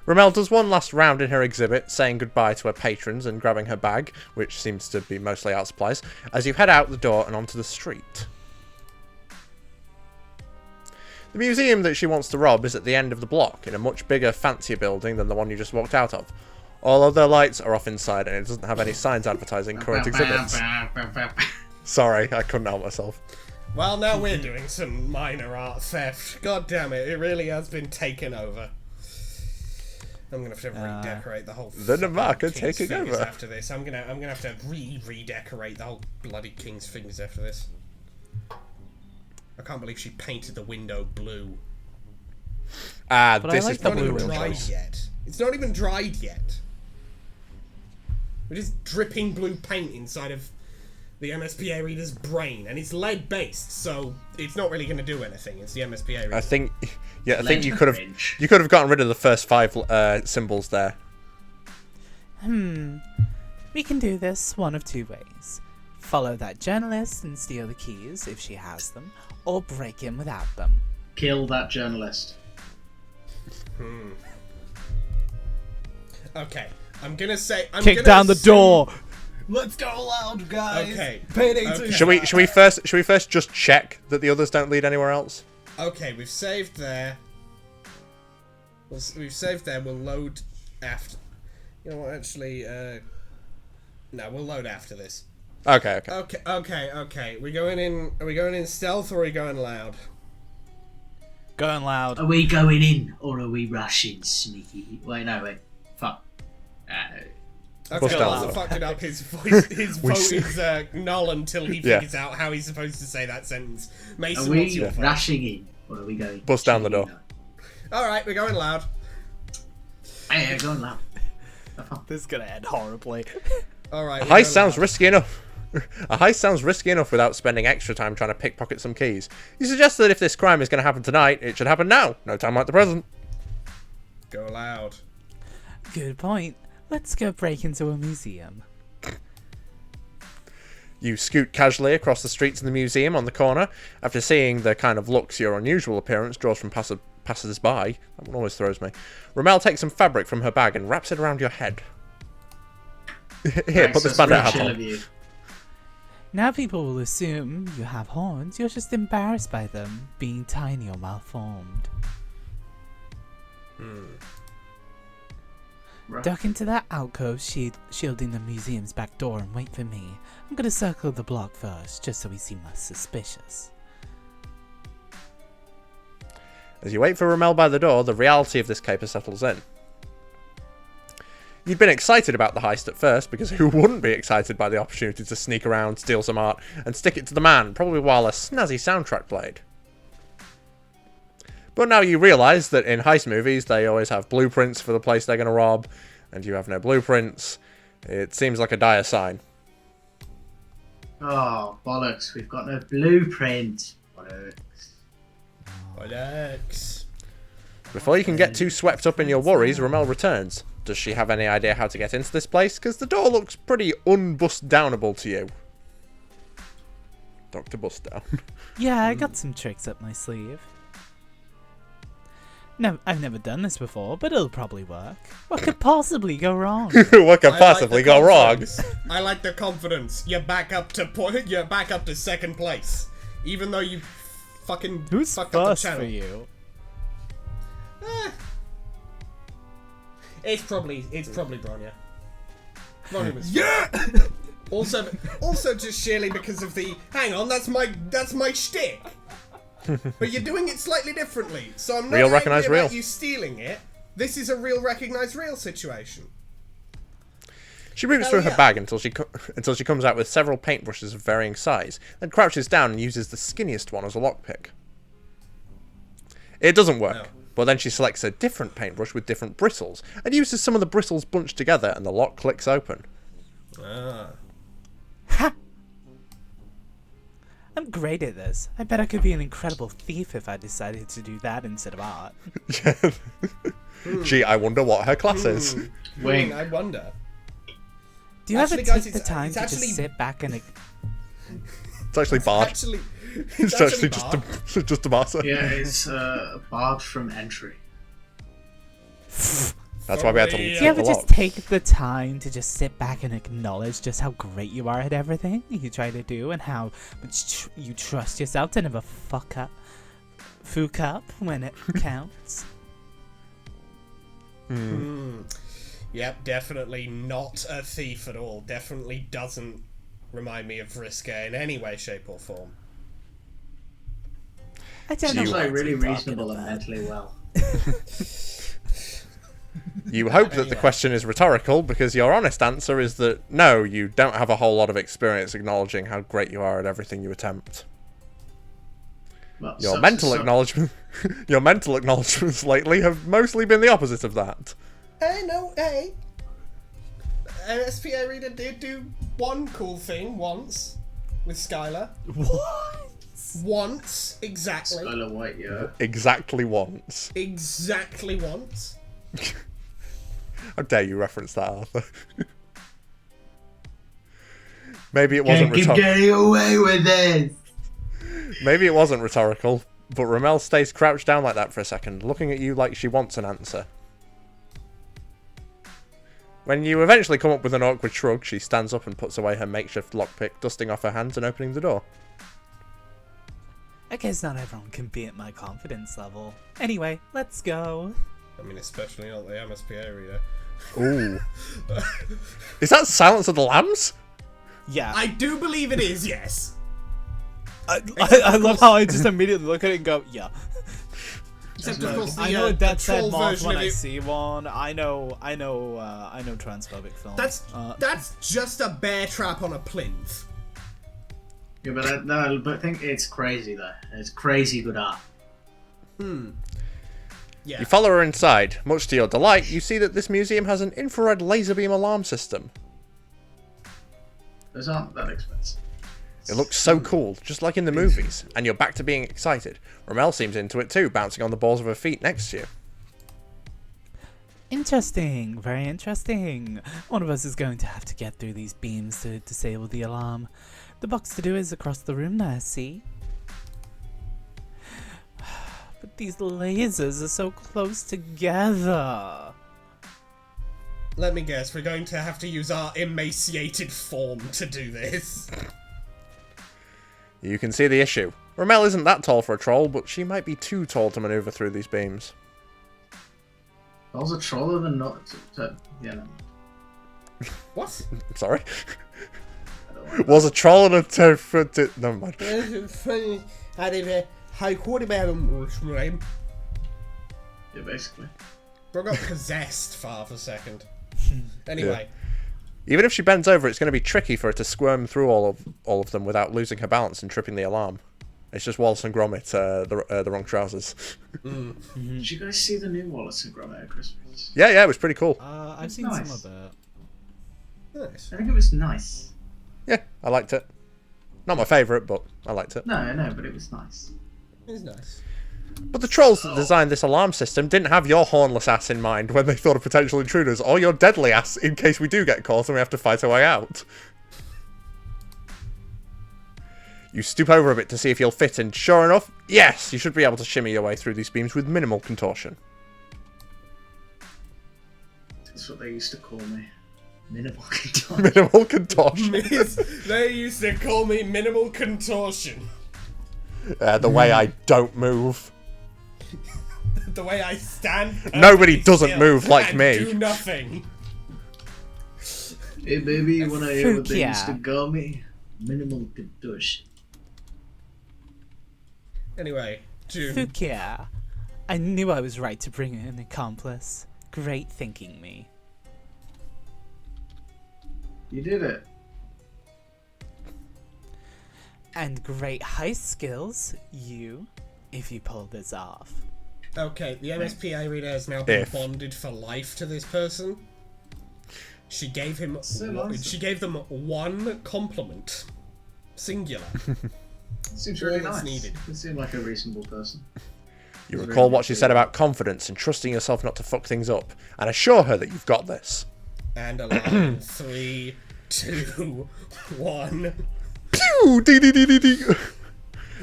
Rommel does one last round in her exhibit, saying goodbye to her patrons and grabbing her bag, which seems to be mostly art supplies, as you head out the door and onto the street. The museum that she wants to rob is at the end of the block, in a much bigger, fancier building than the one you just walked out of. All other lights are off inside, and it doesn't have any signs advertising current exhibits. Sorry, I couldn't help myself. Well, now we're doing some minor art theft. God damn it, it really has been taken over. I'm gonna have to redecorate the whole. The Namak are King's taking Fingers over. after this. I'm gonna have to redecorate the whole bloody King's Fingers after this. I can't believe she painted the window blue. Ah, But I this like is It's not probably the even real dried choice. yet. It's not even dried yet. We're just dripping blue paint inside of the MSPA reader's brain, and it's lead based, so it's not really going to do anything. It's the MSPA reader. I think you Lead could have bridge. gotten rid of the first 5 symbols there. We can do this one of two ways. Follow that journalist and steal the keys if she has them, or break in without them. Kill that journalist. Okay, I'm gonna say. Kick down the door! Let's go loud, guys. Okay. Payday Should we first just check that the others don't lead anywhere else? Okay, we've saved there. We've saved there. We'll load after. You know what? Actually, no, we'll load after this. Okay. Okay. We going in? Are we going in stealth or are we going loud? Going loud. Are we going in or are we rushing, sneaky? Wait, no, wait. Fuck. Okay, Bust well, out. I fucked it up. His voice, his vote is null until he Yeah. figures out how he's supposed to say that sentence. Mason, Are what's we your vote? rushing in or are we going? Bust down the door. All right, we're going loud. Hey, going loud. This is gonna end horribly. All right. Heist sounds risky enough. A heist sounds risky enough without spending extra time trying to pickpocket some keys. You suggest that if this crime is going to happen tonight, it should happen now. No time like the present. Go loud. Good point. Let's go break into a museum. You scoot casually across the streets of the museum on the corner. After seeing the kind of looks your unusual appearance draws from passers-by, that one always throws me. Ramel takes some fabric from her bag and wraps it around your head. Here, put this bandit hat on. Now people will assume you have horns. You're just embarrassed by them being tiny or malformed. Duck into that alcove shielding the museum's back door and wait for me. I'm gonna circle the block first, just so we seem less suspicious. As you wait for Ramel by the door, the reality of this caper settles in. You'd been excited about the heist at first, because who wouldn't be excited by the opportunity to sneak around, steal some art, and stick it to the man, probably while a snazzy soundtrack played. But now you realise that in heist movies, they always have blueprints for the place they're going to rob, and you have no blueprints. It seems like a dire sign. Oh, bollocks. We've got no blueprint. Bollocks. Bollocks. Before you can get too swept up in your worries, Ramel returns. Does she have any idea how to get into this place? Because the door looks pretty unbust-downable to you. Dr. Bust Down. Yeah, I got some tricks up my sleeve. No, I've never done this before, but it'll probably work. What could possibly go wrong? What could possibly go wrong? I like the confidence. You're back up to You're back up to second place, even though you fucking Who's fucked up the first channel. for you? It's probably Bronya. Bronya was also just sheerly because of the hang on, that's my shtick. But you're doing it slightly differently, so I'm not Real angry recognize about real. you stealing it. This is a real recognize real situation. She roots through her bag until she comes out with several paintbrushes of varying size, then crouches down and uses the skinniest one as a lockpick. It doesn't work. No. But then she selects a different paintbrush with different bristles, and uses some of the bristles bunched together, and the lock clicks open. Ha! I'm great at this. I bet I could be an incredible thief if I decided to do that instead of art. Gee, I wonder what her class is. Wing. I wonder. Do you Actually, ever guys, take the it's time to actually- just sit back and... It's actually Bard. It's actually Bard. just a master. Yeah, it's barred from entry. That's why we had to Do Do you take ever the just lock. take the time to just sit back and acknowledge just how great you are at everything you try to do and how much you trust yourself to never fuck up when it counts? Yep, definitely not a thief at all. Definitely doesn't remind me of Risque in any way, shape, or form. I don't know Seems what like really you're talking reasonable and about. mentally well. You hope that the Anyway. question is rhetorical, because your honest answer is that no, you don't have a whole lot of experience acknowledging how great you are at everything you attempt. Well, Your so- mental so- acknowledgement, your mental acknowledgements lately have mostly been the opposite of that. Hey, no, hey. An SPA reader did do one cool thing once with Skylar. What? Once, exactly. Skylar White, yeah. Exactly once. Exactly once. How dare you reference that, Arthur? Maybe it wasn't Can't keep rhetorical. getting away with this. Maybe it wasn't rhetorical, but Ramel stays crouched down like that for a second, looking at you like she wants an answer. When you eventually come up with an awkward shrug, she stands up and puts away her makeshift lockpick, dusting off her hands and opening the door. I guess not everyone can be at my confidence level. Anyway, let's go. I mean, especially not the MSPA reader. Ooh. Is that Silence of the Lambs? Yeah. I do believe it is, yes. I love how I just immediately look at it and go, yeah. Except, of course, the, I know a the Dead Set troll moth version when of I it. see one. I know transphobic films. That's just a bear trap on a plinth. Yeah, but I think it's crazy though. It's crazy good art. Yeah. You follow her inside. Much to your delight, you see that this museum has an infrared laser beam alarm system. Those aren't that expensive. It looks so cool, just like in the movies, and you're back to being excited. Rommel seems into it too, bouncing on the balls of her feet next to you. Interesting, very interesting. One of us is going to have to get through these beams to disable the alarm. The box to do is across the room there, see? But these lasers are so close together. Let me guess, we're going to have to use our emaciated form to do this. You can see the issue. Rommel isn't that tall for a troll, but she might be too tall to maneuver through these beams. Trolls are troller than not. Yeah, no. What? Sorry? I don't want Was a troll and a two-foot... Never mind. Yeah, basically. Bro got possessed for half a second. Anyway. Even if she bends over, it's going to be tricky for her to squirm through all of them without losing her balance and tripping the alarm. It's just Wallace and Gromit, the wrong trousers. Did you guys see the new Wallace and Gromit at Christmas? Yeah, it was pretty cool. I've seen Nice. some of it. Nice. I think it was nice. Yeah, I liked it. Not my favourite, but I liked it. No, but it was nice. It's nice. But the trolls that designed this alarm system didn't have your hornless ass in mind when they thought of potential intruders, or your deadly ass in case we do get caught and we have to fight our way out. You stoop over a bit to see if you'll fit, and sure enough, yes, you should be able to shimmy your way through these beams with minimal contortion. That's what they used to call me. Minimal control. Minimal contortion. They used to call me minimal contortion. The way I don't move. The way I stand. Nobody perfectly doesn't still move like and me. Do nothing. Hey baby, you wanna hear what they Fukia. used to call me? Minimal contortion. Anyway, June. Fukia. I knew I was right to bring in an accomplice. Great thinking, me. You did it. And great heist skills, you, if you pull this off. Okay, the MSPI reader has now been If. bonded for life to this person. She gave him. So nice. She gave them one compliment, singular. Seems All really that's nice. needed. You seem like a reasonable person. You It's recall really what she said about confidence and trusting yourself not to fuck things up, and assure her that you've got this. And alarm 3, 2, 1. Pew! Dee dee dee dee dee.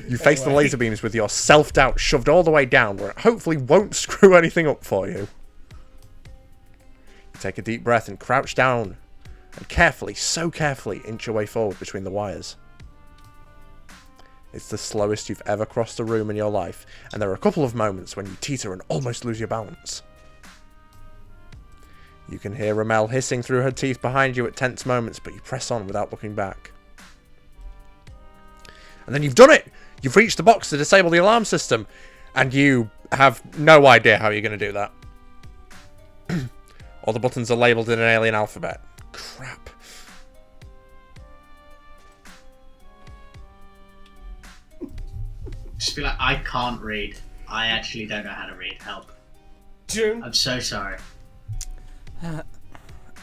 You face the Anyway. laser beams with your self-doubt shoved all the way down, where it hopefully won't screw anything up for you. You take a deep breath and crouch down, and carefully, so carefully, inch your way forward between the wires. It's the slowest you've ever crossed a room in your life, and there are a couple of moments when you teeter and almost lose your balance. You can hear Rommel hissing through her teeth behind you at tense moments, but you press on without looking back. And then you've done it! You've reached the box to disable the alarm system, and you have no idea how you're going to do that. All the buttons are labelled in an alien alphabet. Crap. Just be like, I can't read. I actually don't know how to read. Help. June. I'm so sorry.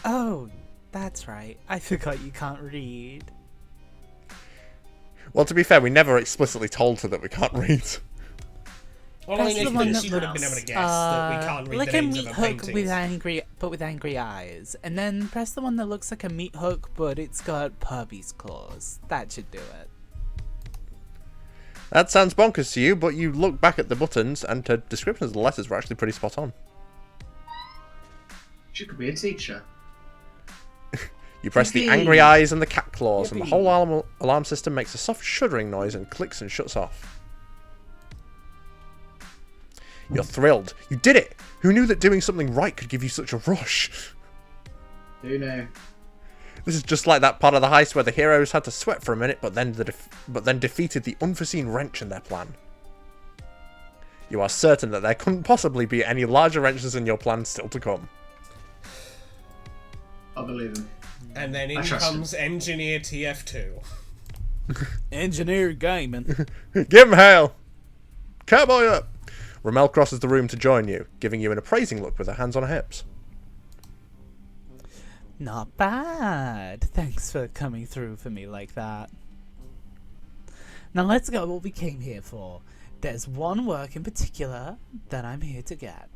Oh, that's right. I forgot you can't read. Well, to be fair, we never explicitly told her that we can't read. Well, I That's mean, the if one she that would have been able to guess that we can't read like the a names meat of her hook paintings. with angry eyes, and then press the one that looks like a meat hook, but it's got puppies' claws. That should do it. That sounds bonkers to you, but you look back at the buttons, and her descriptions of the letters were actually pretty spot on. She could be a teacher. You press the Yippee. angry eyes and the cat claws, and the Yippee. whole alarm system makes a soft shuddering noise and clicks and shuts off. You're thrilled. You did it! Who knew that doing something right could give you such a rush? Who knew? This is just like that part of the heist where the heroes had to sweat for a minute, but then defeated the unforeseen wrench in their plan. You are certain that there couldn't possibly be any larger wrenches in your plan still to come. I believe him. And then in I trust him. comes Engineer TF2. Engineer gaming. Give him hell! Cowboy up! Rommel crosses the room to join you, giving you an appraising look with her hands on her hips. Not bad. Thanks for coming through for me like that. Now let's go what we came here for. There's one work in particular that I'm here to get.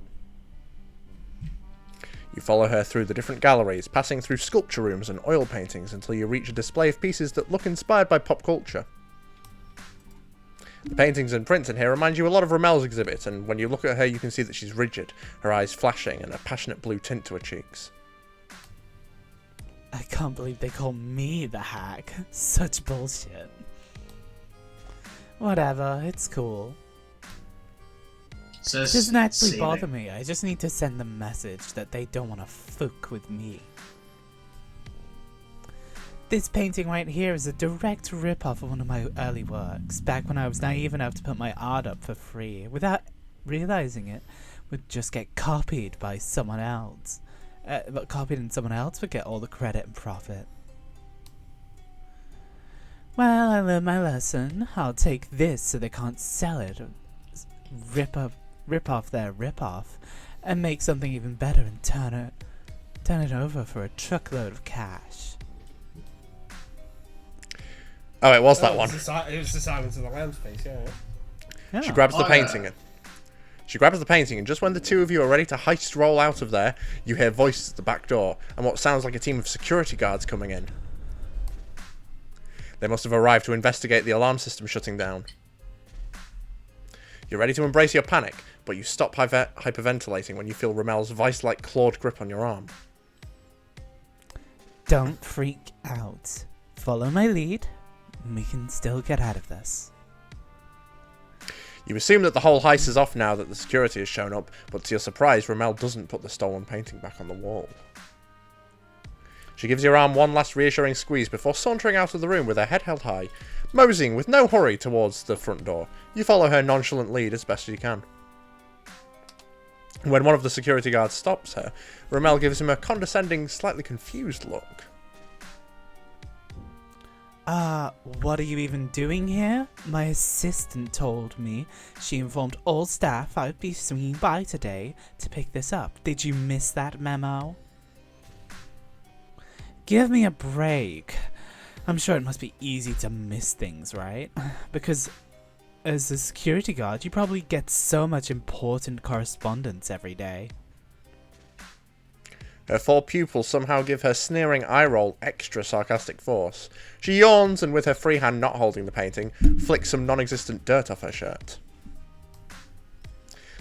You follow her through the different galleries, passing through sculpture rooms and oil paintings until you reach a display of pieces that look inspired by pop culture. The paintings and prints in here remind you a lot of Ramel's exhibit, and when you look at her you can see that she's rigid, her eyes flashing and a passionate blue tint to her cheeks. I can't believe they call me the hack. Such bullshit. Whatever, it's cool. So It doesn't actually see, bother me. I just need to send them a message that they don't want to fuck with me. This painting right here is a direct rip-off of one of my early works, back when I was naive enough to put my art up for free, without realizing it would just get copied by someone else. But copied and someone else would get all the credit and profit. Well, I learned my lesson. I'll take this so they can't sell it. Rip off their rip-off, and make something even better and turn it over for a truckload of cash. Oh, it was that one. It was the Silence of the Lambs piece, yeah. Yeah. She grabs the Oh, painting. yeah. She grabs the painting, and just when the two of you are ready to heist roll out of there, you hear voices at the back door, and what sounds like a team of security guards coming in. They must have arrived to investigate the alarm system shutting down. You're ready to embrace your panic, but you stop hyperventilating when you feel Ramel's vice-like clawed grip on your arm. Don't freak out. Follow my lead. We can still get out of this. You assume that the whole heist is off now that the security has shown up, but to your surprise, Ramel doesn't put the stolen painting back on the wall. She gives your arm one last reassuring squeeze before sauntering out of the room with her head held high, moseying with no hurry towards the front door. You follow her nonchalant lead as best you can. When one of the security guards stops her, Ramel gives him a condescending, slightly confused look. What are you even doing here? My assistant told me she informed all staff I would be swinging by today to pick this up. Did you miss that memo? Give me a break. I'm sure it must be easy to miss things, right? Because as a security guard, you probably get so much important correspondence every day. Her four pupils somehow give her sneering eye roll extra sarcastic force. She yawns and with her free hand not holding the painting, flicks some non-existent dirt off her shirt.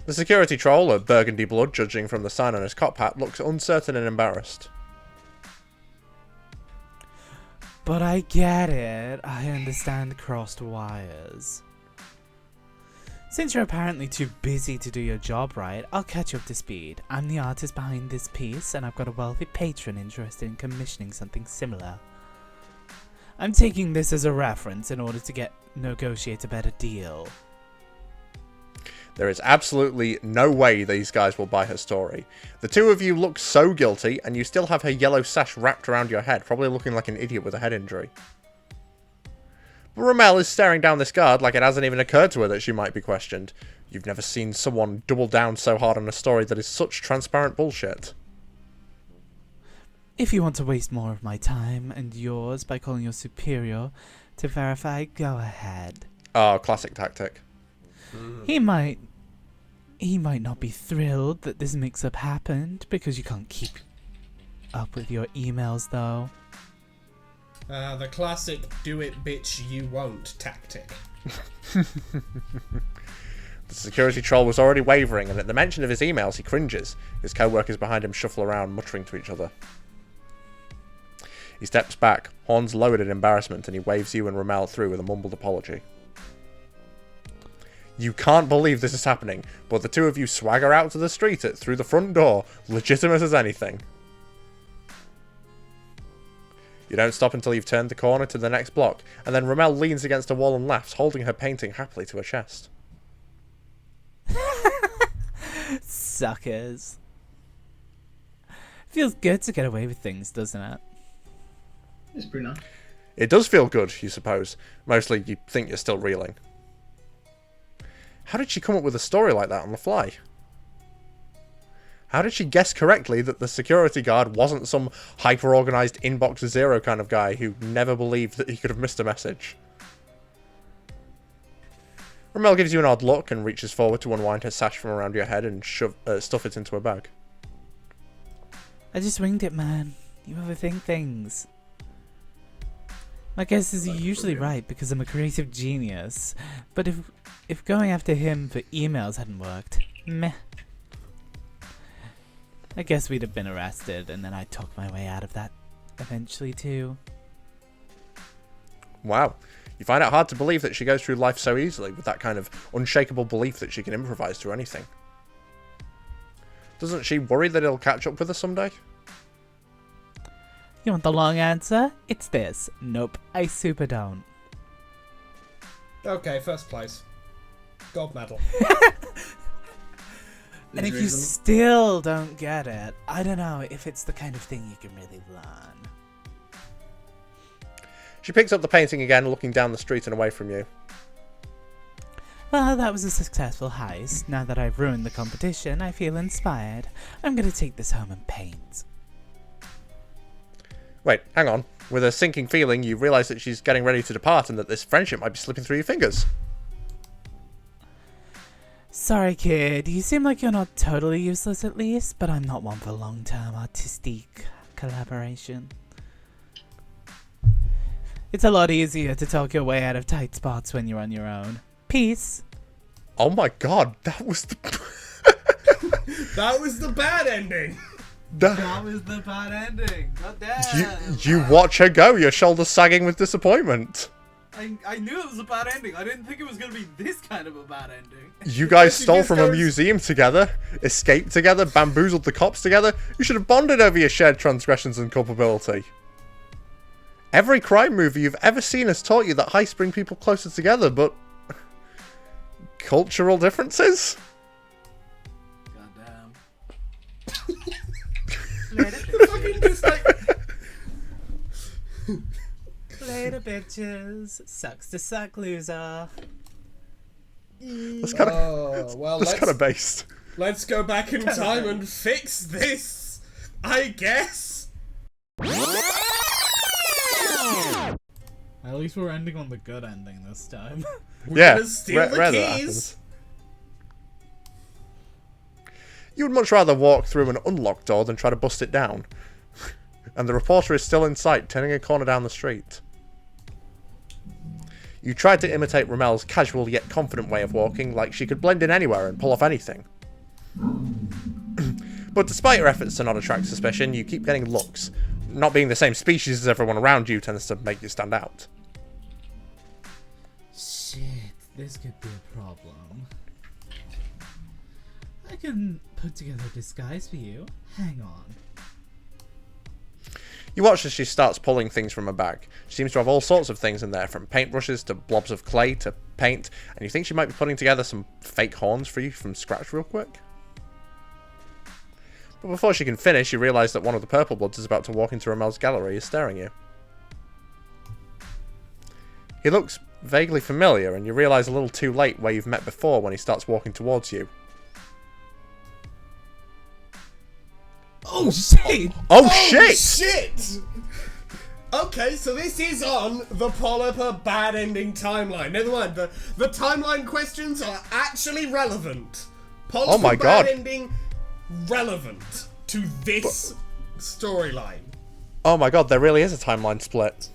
The security troll, a burgundy blood judging from the sign on his cop hat, looks uncertain and embarrassed. But I get it. I understand crossed wires. Since you're apparently too busy to do your job right, I'll catch you up to speed. I'm the artist behind this piece, and I've got a wealthy patron interested in commissioning something similar. I'm taking this as a reference in order to negotiate a better deal. There is absolutely no way these guys will buy her story. The two of you look so guilty, and you still have her yellow sash wrapped around your head, probably looking like an idiot with a head injury. But Ramel is staring down this guard like it hasn't even occurred to her that she might be questioned. You've never seen someone double down so hard on a story that is such transparent bullshit. If you want to waste more of my time and yours by calling your superior to verify, go ahead. Oh, classic tactic. He might not be thrilled that this mix-up happened because you can't keep up with your emails, though. The classic do it bitch you won't tactic. The security troll was already wavering, and at the mention of his emails he cringes. His co-workers behind him shuffle around, muttering to each other. He steps back, horns lowered in embarrassment, and he waves you and Ramel through with a mumbled apology. You can't believe this is happening, but the two of you swagger out to the street through the front door, legitimate as anything. You don't stop until you've turned the corner to the next block, and then Ramel leans against a wall and laughs, holding her painting happily to her chest. Suckers. Feels good to get away with things, doesn't it? It's pretty nice. It does feel good, you suppose. Mostly you think you're still reeling. How did she come up with a story like that on the fly? How did she guess correctly that the security guard wasn't some hyper-organised inbox zero kind of guy who never believed that he could have missed a message? Rommel gives you an odd look and reaches forward to unwind her sash from around your head and stuff it into a bag. I just winged it, man. You overthink things. My guess is you're usually right because I'm a creative genius. But if going after him for emails hadn't worked, meh. I guess we'd have been arrested, and then I talked my way out of that eventually too. Wow. You find it hard to believe that she goes through life so easily with that kind of unshakable belief that she can improvise through anything. Doesn't she worry that he'll catch up with her someday? You want the long answer? It's this. Nope, I super don't. Okay, first place. Gold medal. And if you still don't get it, I don't know if it's the kind of thing you can really learn. She picks up the painting again, looking down the street and away from you. Well, that was a successful heist. Now that I've ruined the competition, I feel inspired. I'm gonna take this home and paint. Wait, hang on. With a sinking feeling, you realise that she's getting ready to depart and that this friendship might be slipping through your fingers. Sorry, kid. You seem like you're not totally useless at least, but I'm not one for long-term artistic collaboration. It's a lot easier to talk your way out of tight spots when you're on your own. Peace. Oh my god, that was the... That was the bad ending. That was the bad ending. God damn. You watch her go, your shoulders sagging with disappointment. I knew it was a bad ending. I didn't think it was going to be this kind of a bad ending. You guys stole from a museum together, escaped together, bamboozled the cops together. You should have bonded over your shared transgressions and culpability. Every crime movie you've ever seen has taught you that heists bring people closer together, but... cultural differences? Goddamn. Later, bitches. Sucks to suck, loser. That's kind of based. Let's go back in time and fix this, I guess. At least we're ending on the good ending this time. Yeah, Steal the rare that keys. happens. You would much rather walk through an unlocked door than try to bust it down. And the reporter is still in sight, turning a corner down the street. You tried to imitate Rommel's casual yet confident way of walking, like she could blend in anywhere and pull off anything. But despite your efforts to not attract suspicion, you keep getting looks. Not being the same species as everyone around you tends to make you stand out. Shit, this could be a problem. I can put together a disguise for you. Hang on. You watch as she starts pulling things from her bag. She seems to have all sorts of things in there, from paintbrushes to blobs of clay to paint, and you think she might be putting together some fake horns for you from scratch real quick. But before she can finish, you realise that one of the Purple Bloods is about to walk into Rommel's gallery, is staring you. He looks vaguely familiar, and you realise a little too late where you've met before when he starts walking towards you. Oh shit! Oh shit! Shit! Okay, so this is on the Polyper bad ending timeline. Never mind, the timeline questions are actually relevant. Polyper Oh my God. bad ending relevant to this storyline. Oh my god, there really is a timeline split.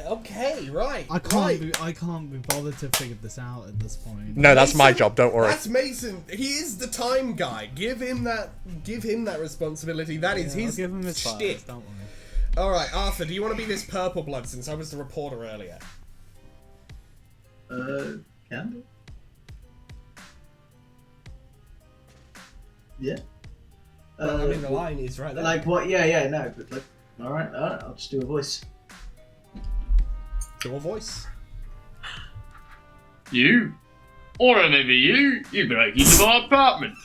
Okay, right. I can't be bothered to figure this out at this point. No, that's my Mason? job, don't worry. That's Mason. He is the time guy. Give him that responsibility. That is I'll his give him his shtick. files, don't worry. Alright, Arthur, do you want to be this Purple Blood since I was the reporter earlier? Can do. Yeah. Well, I mean, the line is right there. Like what? Yeah, no. But like, all right, I'll just do a voice. Your voice. You? Or maybe you break into my apartment.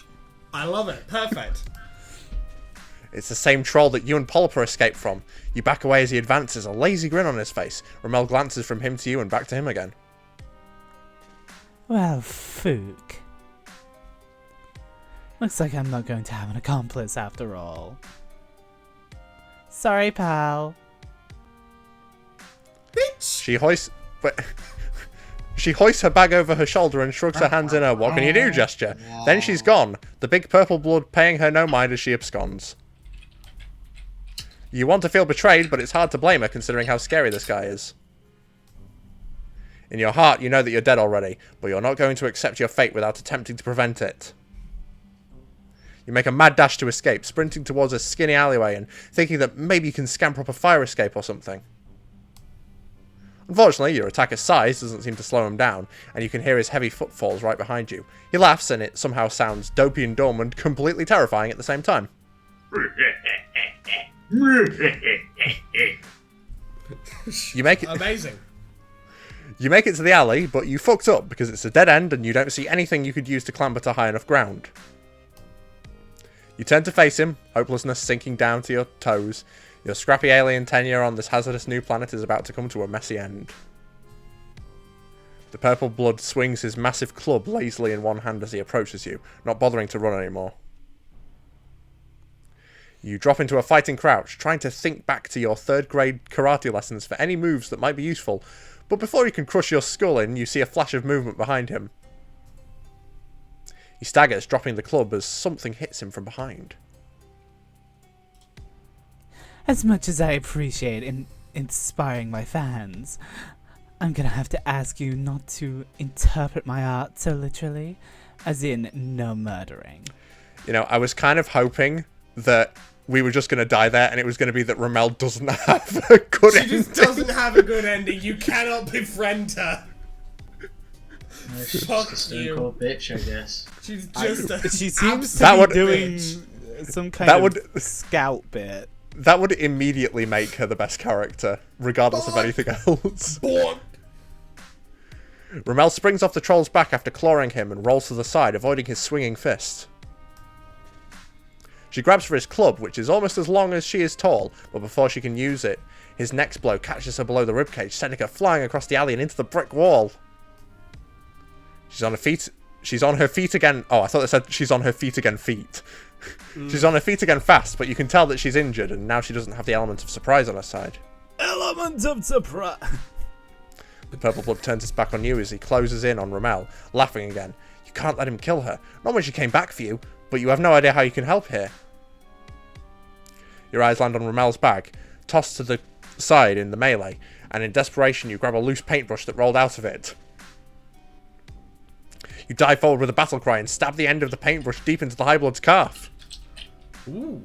I love it. Perfect. It's the same troll that you and Polyper escaped from. You back away as he advances, a lazy grin on his face. Rommel glances from him to you and back to him again. Well, Fook. Looks like I'm not going to have an accomplice after all. Sorry, pal. Bitch! She hoists her bag over her shoulder and shrugs her hands in a "what can you do" gesture. Then she's gone, the big purple blood paying her no mind as she absconds. You want to feel betrayed, but it's hard to blame her considering how scary this guy is. In your heart, you know that you're dead already, but you're not going to accept your fate without attempting to prevent it. You make a mad dash to escape, sprinting towards a skinny alleyway and thinking that maybe you can scamper up a fire escape or something. Unfortunately, your attacker's size doesn't seem to slow him down, and you can hear his heavy footfalls right behind you. He laughs, and it somehow sounds dopey and dumb and completely terrifying at the same time. You make it. Amazing. You make it to the alley, but you fucked up because it's a dead end and you don't see anything you could use to clamber to high enough ground. You turn to face him, hopelessness sinking down to your toes. Your scrappy alien tenure on this hazardous new planet is about to come to a messy end. The purple blood swings his massive club lazily in one hand as he approaches you, not bothering to run anymore. You drop into a fighting crouch, trying to think back to your third grade karate lessons for any moves that might be useful, but before you can crush your skull in, you see a flash of movement behind him. He staggers, dropping the club as something hits him from behind. As much as I appreciate inspiring my fans, I'm gonna have to ask you not to interpret my art so literally, as in no murdering. You know, I was kind of hoping that we were just going to die there and it was going to be that Rommel doesn't have a good ending. She just doesn't have a good ending. You cannot befriend her. She's Fuck just a you. stone cold bitch, I guess. She's just a She seems to That be would- doing bitch. some kind That of would- scout bit. That would immediately make her the best character, regardless of anything else. Born. Rommel springs off the troll's back after clawing him and rolls to the side, avoiding his swinging fist. She grabs for his club, which is almost as long as she is tall, but before she can use it, his next blow catches her below the ribcage, sending her flying across the alley and into the brick wall. She's on her feet. She's on her feet again. Oh, I thought they said she's on her feet again. She's on her feet again fast, but you can tell that she's injured, and now she doesn't have the element of surprise on her side. Element of surprise. The purple blood turns its back on you as he closes in on Rommel, laughing again. You can't let him kill her. Not when she came back for you, but you have no idea how you can help here. Your eyes land on Rommel's bag, tossed to the side in the melee, and in desperation you grab a loose paintbrush that rolled out of it. You dive forward with a battle cry and stab the end of the paintbrush deep into the High Blood's calf. Ooh.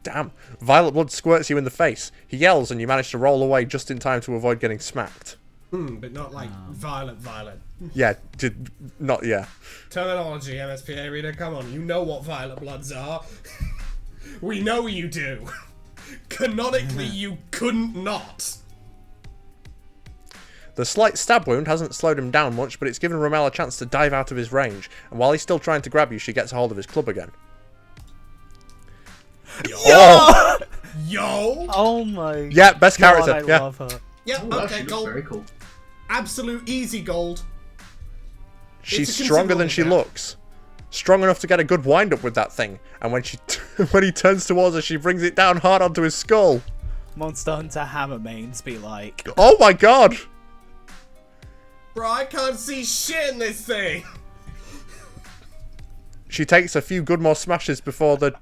Damn. Violet blood squirts you in the face. He yells and you manage to roll away just in time to avoid getting smacked. But not like violent. Yeah, yeah. Terminology, MSPA reader, come on. You know what violet bloods are. We know you do. Canonically, you couldn't not. The slight stab wound hasn't slowed him down much, but it's given Rommel a chance to dive out of his range, and while he's still trying to grab you, she gets a hold of his club again. Yo! Yo! Oh my Yeah, best God, character. I Yeah. love her. Yeah, Oh, wow, okay, she looks gold. very cool. Absolute easy gold. She's It's a stronger than she considerable looks. Strong enough to get a good wind up with that thing, and when when he turns towards her, she brings it down hard onto his skull. Monster Hunter Hammer mains be like, Oh my god! Bro, I can't see shit in this thing. She takes a few good more smashes before the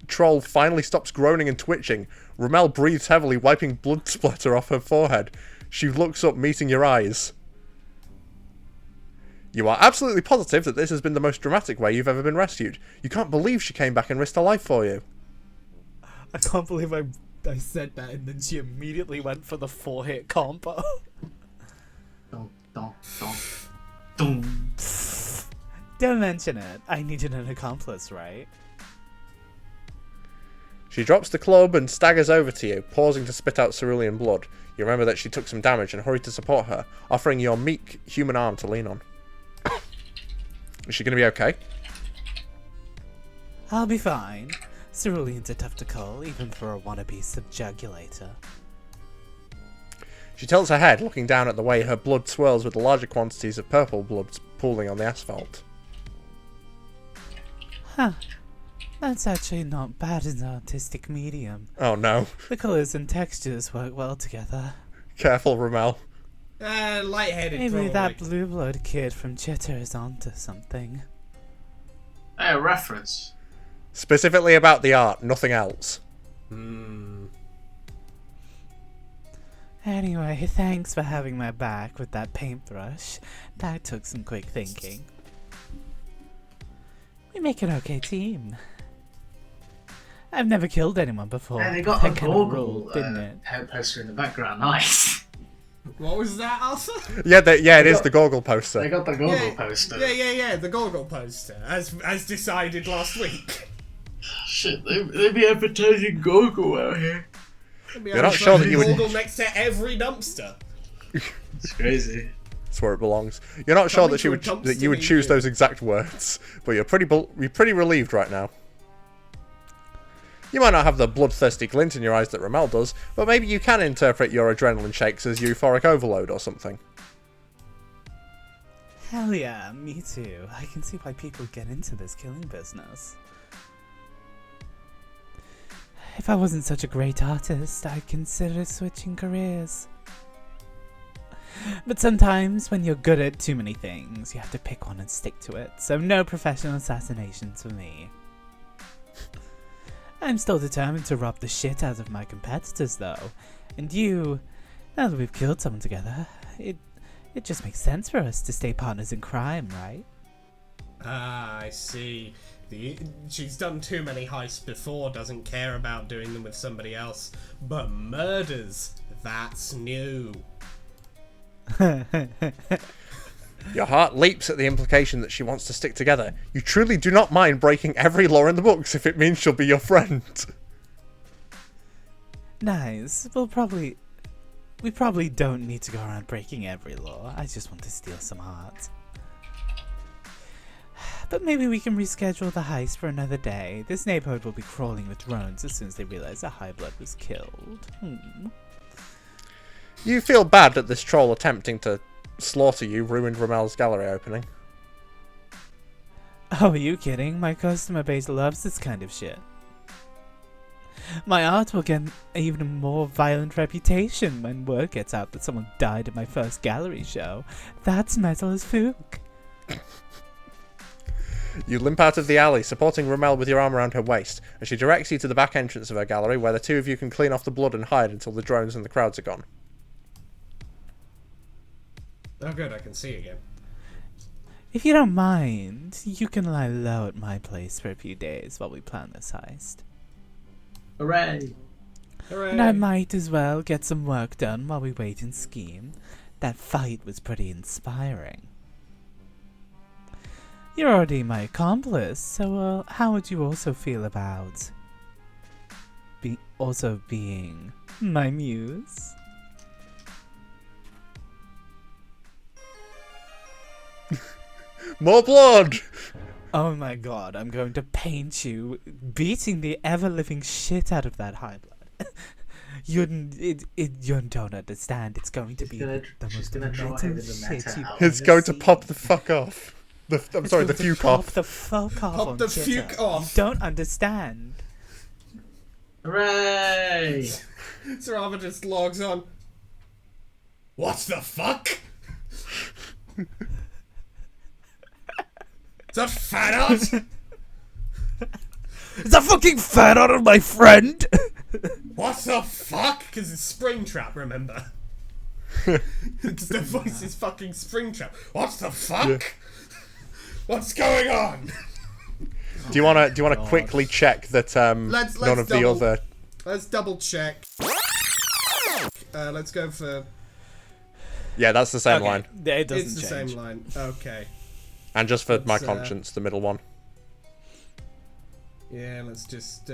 troll finally stops groaning and twitching. Rommel breathes heavily, wiping blood splatter off her forehead. She looks up, meeting your eyes. You are absolutely positive that this has been the most dramatic way you've ever been rescued. You can't believe she came back and risked her life for you. I can't believe I said that, and then she immediately went for the 4-hit combo. Dun, dun, dun, dun. Don't mention it. I needed an accomplice, right? She drops the club and staggers over to you, pausing to spit out cerulean blood. You remember that she took some damage and hurry to support her, offering your meek human arm to lean on. Is she going to be okay? I'll be fine. Ceruleans are tough to cull, even for a wannabe subjugulator. She tilts her head, looking down at the way her blood swirls with the larger quantities of purple blood pooling on the asphalt. Huh. That's actually not bad in the artistic medium. Oh no. The colours and textures work well together. Careful, Ramel. Lightheaded, Maybe probably. that blue blood kid from Chitter is onto something. Hey, a reference. Specifically about the art, nothing else. Anyway, thanks for having my back with that paintbrush. That took some quick thinking. We make an okay team. I've never killed anyone before. Hey, they got That a kind of Google ruled, didn't it? poster in the background. Nice. What was that, Arthur? Yeah, it is the Goggle poster. They got the Google Yeah, poster. Yeah, the Goggle poster, as decided last week. Shit, they be advertising Google out here. You're not sure that you would- Goggle next to every dumpster. It's crazy. That's where it belongs. You're not sure Coming that to a you would dumpster choose near those exact words, but you're pretty relieved right now. You might not have the bloodthirsty glint in your eyes that Ramel does, but maybe you can interpret your adrenaline shakes as euphoric overload or something. Hell yeah, me too. I can see why people get into this killing business. If I wasn't such a great artist, I'd consider switching careers. But sometimes, when you're good at too many things, you have to pick one and stick to it, so no professional assassinations for me. I'm still determined to rob the shit out of my competitors, though. And you, now that we've killed someone together, it just makes sense for us to stay partners in crime, right? Ah, I see. She's done too many heists before, doesn't care about doing them with somebody else. But murders, that's new. Your heart leaps at the implication that she wants to stick together. You truly do not mind breaking every law in the books if it means she'll be your friend. Nice. We probably don't need to go around breaking every law. I just want to steal some art. But maybe we can reschedule the heist for another day. This neighborhood will be crawling with drones as soon as they realize that High Blood was killed. You feel bad that this troll attempting to slaughter you ruined Ramel's gallery opening. Oh, are you kidding? My customer base loves this kind of shit. My art will get an even more violent reputation when word gets out that someone died at my first gallery show. That's metal as fuck. You limp out of the alley, supporting Ramel with your arm around her waist, and she directs you to the back entrance of her gallery where the two of you can clean off the blood and hide until the drones and the crowds are gone. Oh good, I can see again. If you don't mind, you can lie low at my place for a few days while we plan this heist. Hooray! Hooray. And I might as well get some work done while we wait and scheme. That fight was pretty inspiring. You're already my accomplice, so how would you also feel about being my muse? More blood! Oh my god, I'm going to paint you beating the ever-living shit out of that High Blood. You don't understand. It's going to be the most gonna draw metal him in the shit meta you've out. It's ever going to seen. pop the fuck off. The fuke Pop off. the fuck off Pop on the Chitter. fuke off. You don't understand. Hooray! Sarava just logs on. What the fuck? Is that fan art? Is that fucking fan art of my friend? What the fuck? Because it's Springtrap, remember? Because the voice is fucking Springtrap. What the fuck? Yeah. What's going on? Do you wanna quickly check that Let's none of the double- other? Let's double check. Let's go for. Yeah, that's the same line. It doesn't It's the change. same line. Okay. And just for my Let's, conscience, the middle one. Yeah, let's just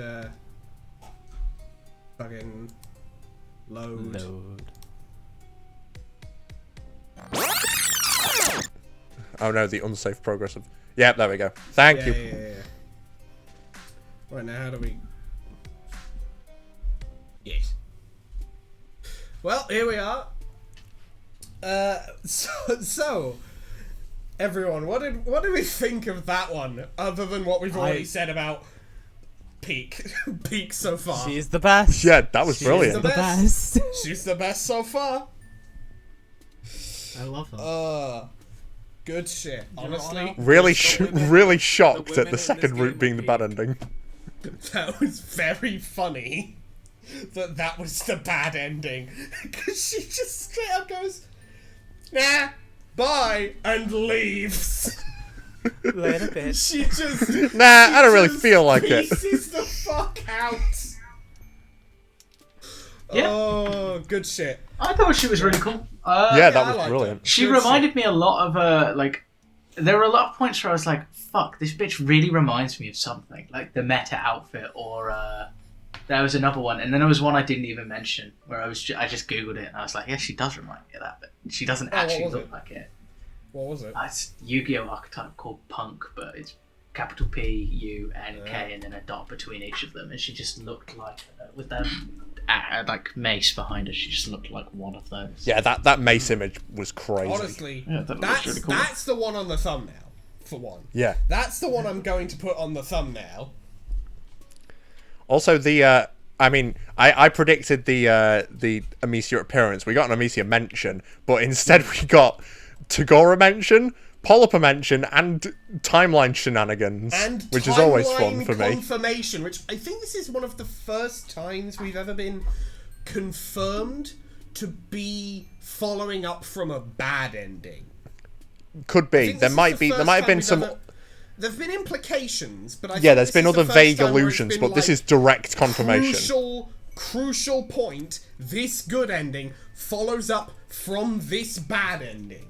fucking load. Oh no, the unsafe progress of. Yeah, there we go. Thank you. Yeah. Right now, how do we? Yes. Well, here we are. So Everyone, what did we think of that one? Other than what we've already said about Peak, Peak so far. She's the best. Yeah, that was brilliant. the The best. best. She's the best so far. I love her. Good shit. Honestly, Really, really the shocked women at the in second this route game being the were bad ending. that was very funny. That was the bad ending. Because she just straight up goes, nah, bye, and leaves. Later, bitch. She just... Nah, I don't really feel like it. Pieces the fuck out. Yeah. Oh, good shit. I thought she was really cool. Yeah, that I was liked brilliant. it. She Good reminded shit. me a lot of like. There were a lot of points where I was like, "Fuck, this bitch really reminds me of something." Like the meta outfit, or there was another one, and then there was one I didn't even mention where I just googled it and I was like, "Yeah, she does remind me of that, but she doesn't what actually was look it? like it." What was it? It's Yu-Gi-Oh archetype called Punk, but it's capital P U N K and then a dot between each of them, and she just looked like with that like mace behind her. She just looked like one of those. Yeah, that mace image was crazy. Honestly, Yeah, that looks really cool. that's the one on the thumbnail, for one. Yeah. That's the one I'm going to put on the thumbnail. Also, the I mean, I predicted the Amicia appearance. We got an Amicia mention, but instead we got Tagora mention, Polypa mention, and timeline shenanigans, And which is always fun timeline for me. confirmation, which I think this is one of the first times we've ever been confirmed to be following up from a bad ending. Could I be. think There this is might the be. There first might have time been we've some. ever- There've been implications, but I think Yeah, there's this been is the other first vague time where it's allusions, been, but this like, is direct confirmation. Crucial point. This good ending follows up from this bad ending.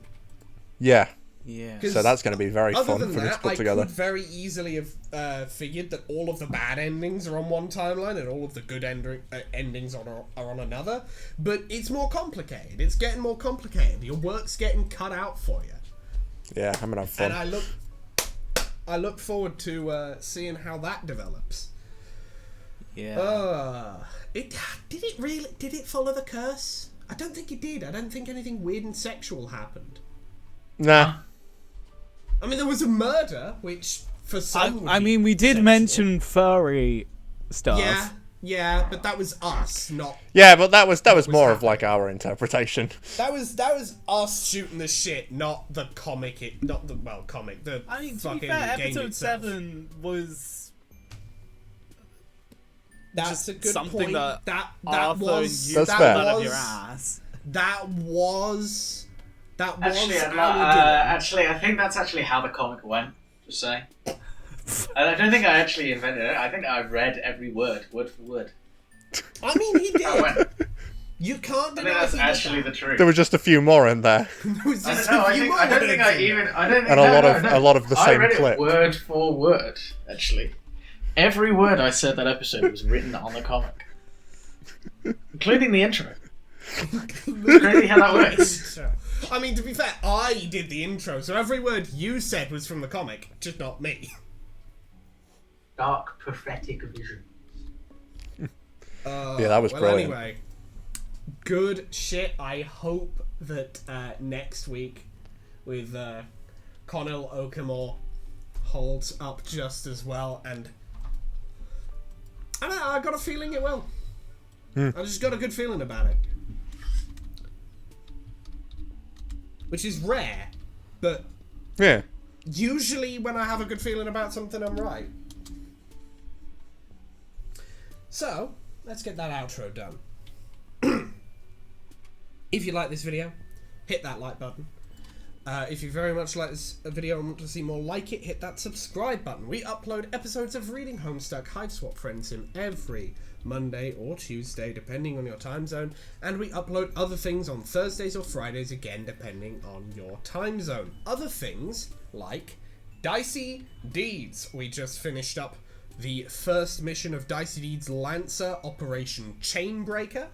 Yeah. Yeah. So that's going to be very Other fun than for me to that, put I together. could very easily have figured that all of the bad endings are on one timeline and all of the good endings are on another. But it's more complicated. It's getting more complicated. Your work's getting cut out for you. Yeah, I'm gonna have fun. And I look forward to seeing how that develops. Yeah. Did it follow the curse? I don't think it did. I don't think anything weird and sexual happened. Nah. I mean, there was a murder, which for some would I be mean, we did sexual. mention furry stuff. Yeah, but that was us, not Yeah, but that was more of happening? like our interpretation. that was us shooting the shit, not the comic. Comic. The I mean, to fucking be fair, game episode itself. 7 was That's just a good something point. that that Arthur was and you That's that fair. out of was your ass. that was Actually, our doing. I think that's actually how the comic went. Just saying. I don't think I actually invented it. I think I read every word for word. I mean, he I did. went. You can't I deny think that's he did actually that. the truth. There were just a few more in there, There was I just don't know. a I few think more I don't think I words in even. there. I don't think. and a lot of the I same read clip. it word for word. Actually, every word I said that episode was written on the comic, including the intro. It's crazy how that works. I mean, to be fair, I did the intro, so every word you said was from the comic, just not me. Dark prophetic vision. Yeah, that was Well, brilliant. anyway, good shit. I hope that next week with Connell Okamore holds up just as well, and I don't know, I got a feeling it will. I just got a good feeling about it. Which is rare, but Yeah. usually when I have a good feeling about something, I'm right. So, let's get that outro done. If you like this video, hit that like button. If you very much like this video and want to see more like it, hit that subscribe button. We upload episodes of Reading Homestuck, Hiveswap Friendsim every Monday or Tuesday, depending on your time zone, and we upload other things on Thursdays or Fridays, again, depending on your time zone. Other things, like Dicey Deeds. We just finished up the first mission of Dicey Deeds Lancer, Operation Chainbreaker.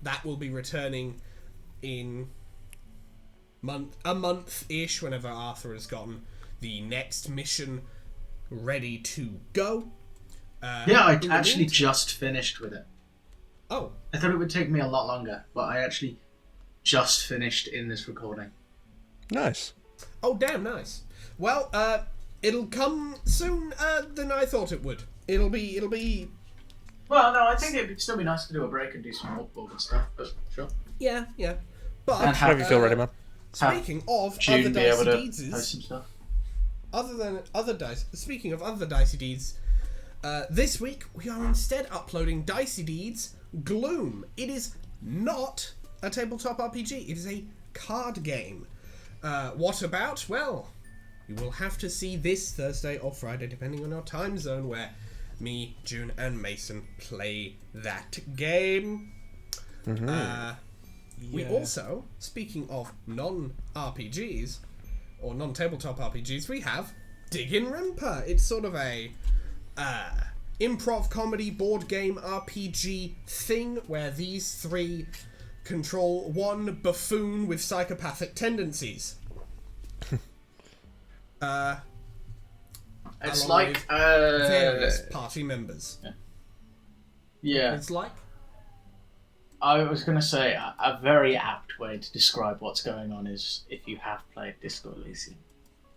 That will be returning in a month-ish, whenever Arthur has gotten the next mission ready to go. Yeah, I in the actually meantime- just finished with it. Oh, I thought it would take me a lot longer, but I actually just finished in this recording. Nice. Oh, damn, nice. Well, it'll come soon than I thought it would. It'll be. Well, no, I think it'd still be nice to do a break and do some multiple and stuff, but sure. Yeah. But And Whenever you feel ready, man. speaking of June other be able dicey to deeds, post some stuff. Speaking of other dicey deeds, this week we are instead uploading Dicey Deeds Gloom. It is not a tabletop RPG. It is a card game. What about? Well, you will have to see this Thursday or Friday, depending on your time zone, where me, June, and Mason play that game. We also, speaking of non-RPGs, or non-tabletop RPGs, we have Diggin' Rimper. It's sort of a improv comedy board game RPG thing where these three control one buffoon with psychopathic tendencies. It's along like with various party members. yeah. It's like I was going to say a very apt way to describe what's going on is if you have played Disco Elysium,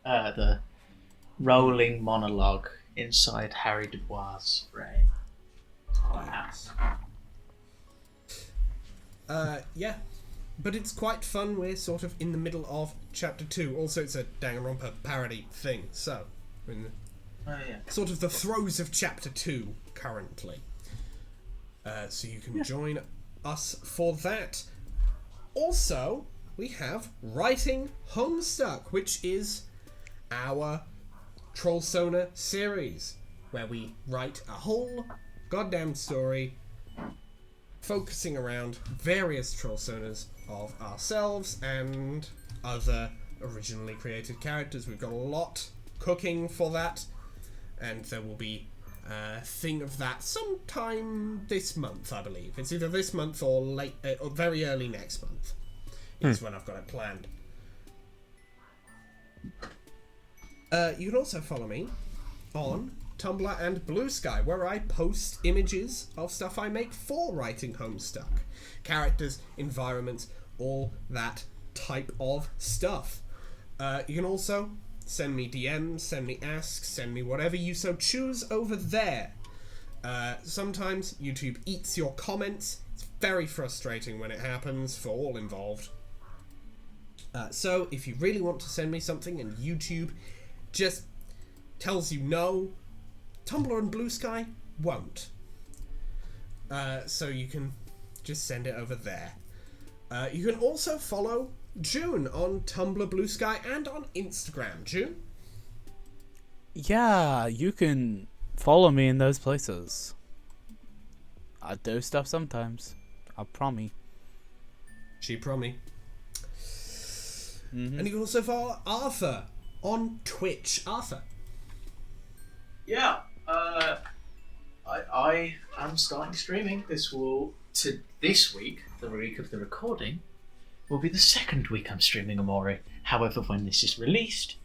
the rolling monologue inside Harry Dubois' brain. yeah. But it's quite fun. We're sort of in the middle of chapter 2. Also, it's a Danganronpa parody thing, so we're in sort of the throes of chapter 2 currently. So you can join us for that. Also, we have Writing Homestuck, which is our Trollsona series, where we write a whole goddamn story focusing around various Trollsonas of ourselves and other originally created characters. We've got a lot cooking for that, and there will be a thing of that sometime this month, I believe. It's either this month or late, or very early next month is when I've got it planned. You can also follow me on Tumblr and Blue Sky, where I post images of stuff I make for Writing Homestuck. Characters, environments, all that type of stuff. You can also send me DMs, send me asks, send me whatever you so choose over there. Sometimes YouTube eats your comments. It's very frustrating when it happens for all involved. So if you really want to send me something and YouTube just tells you no, Tumblr and Blue Sky won't. So you can just send it over there. You can also follow June on Tumblr, Blue Sky, and on Instagram. June? Yeah, you can follow me in those places. I do stuff sometimes. I promise. She promi. And you can also follow Arthur on Twitch. Arthur? Yeah, I am starting streaming. This week, the week of the recording, will be the second week I'm streaming Amori. However, when this is released,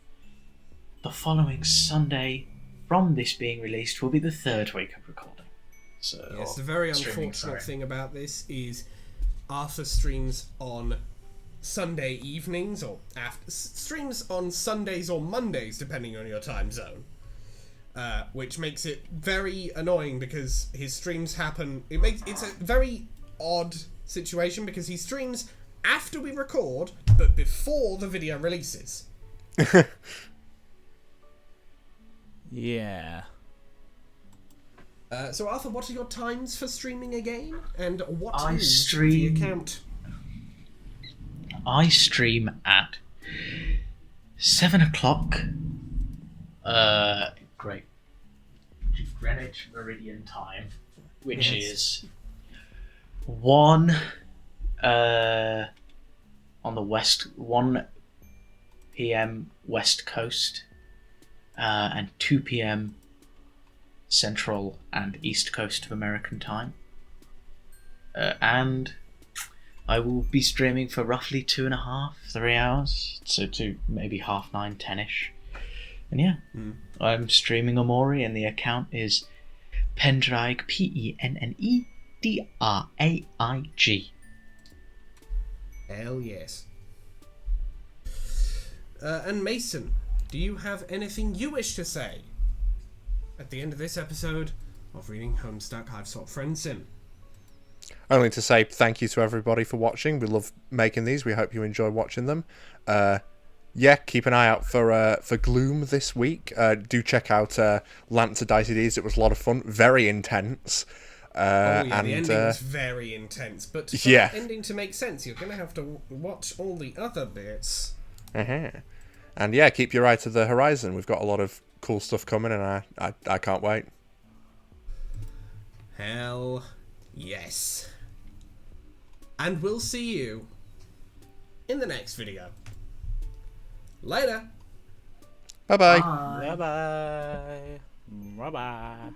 the following Sunday from this being released will be the third week of recording. So Yes, the very streaming, unfortunate sorry. thing about this is Arthur streams on Sunday evenings, or streams on Sundays or Mondays, depending on your time zone. Which makes it very annoying because his streams happen. It's a very odd situation because he streams after we record, but before the video releases. Yeah. So Arthur, what are your times for streaming again? And what I is stream- the account? I stream at 7 o'clock. Great. Greenwich Meridian time, which is 1 on the 1 p.m. West Coast, and 2 p.m. Central and East Coast of American time. And I will be streaming for roughly 2.5, 3 hours, so to maybe 9:30, 10ish. And yeah, I'm streaming Amori, and the account is Pendraig, PENNEDRAIG. Hell yes. And Mason, do you have anything you wish to say at the end of this episode of reading Homestuck Hiveswap Friendsim? Only to say thank you to everybody for watching. We love making these. We hope you enjoy watching them. Yeah, keep an eye out for Gloom this week. Do check out Lancer Dicey Deeds. It was a lot of fun. Very intense. The and ending was very intense, but for yeah. the ending to make sense, you're going to have to watch all the other bits. And yeah, keep your eye to the horizon. We've got a lot of cool stuff coming, and I can't wait. Hell yes. And we'll see you in the next video. Later. Bye-bye. Bye. Bye bye. Bye bye.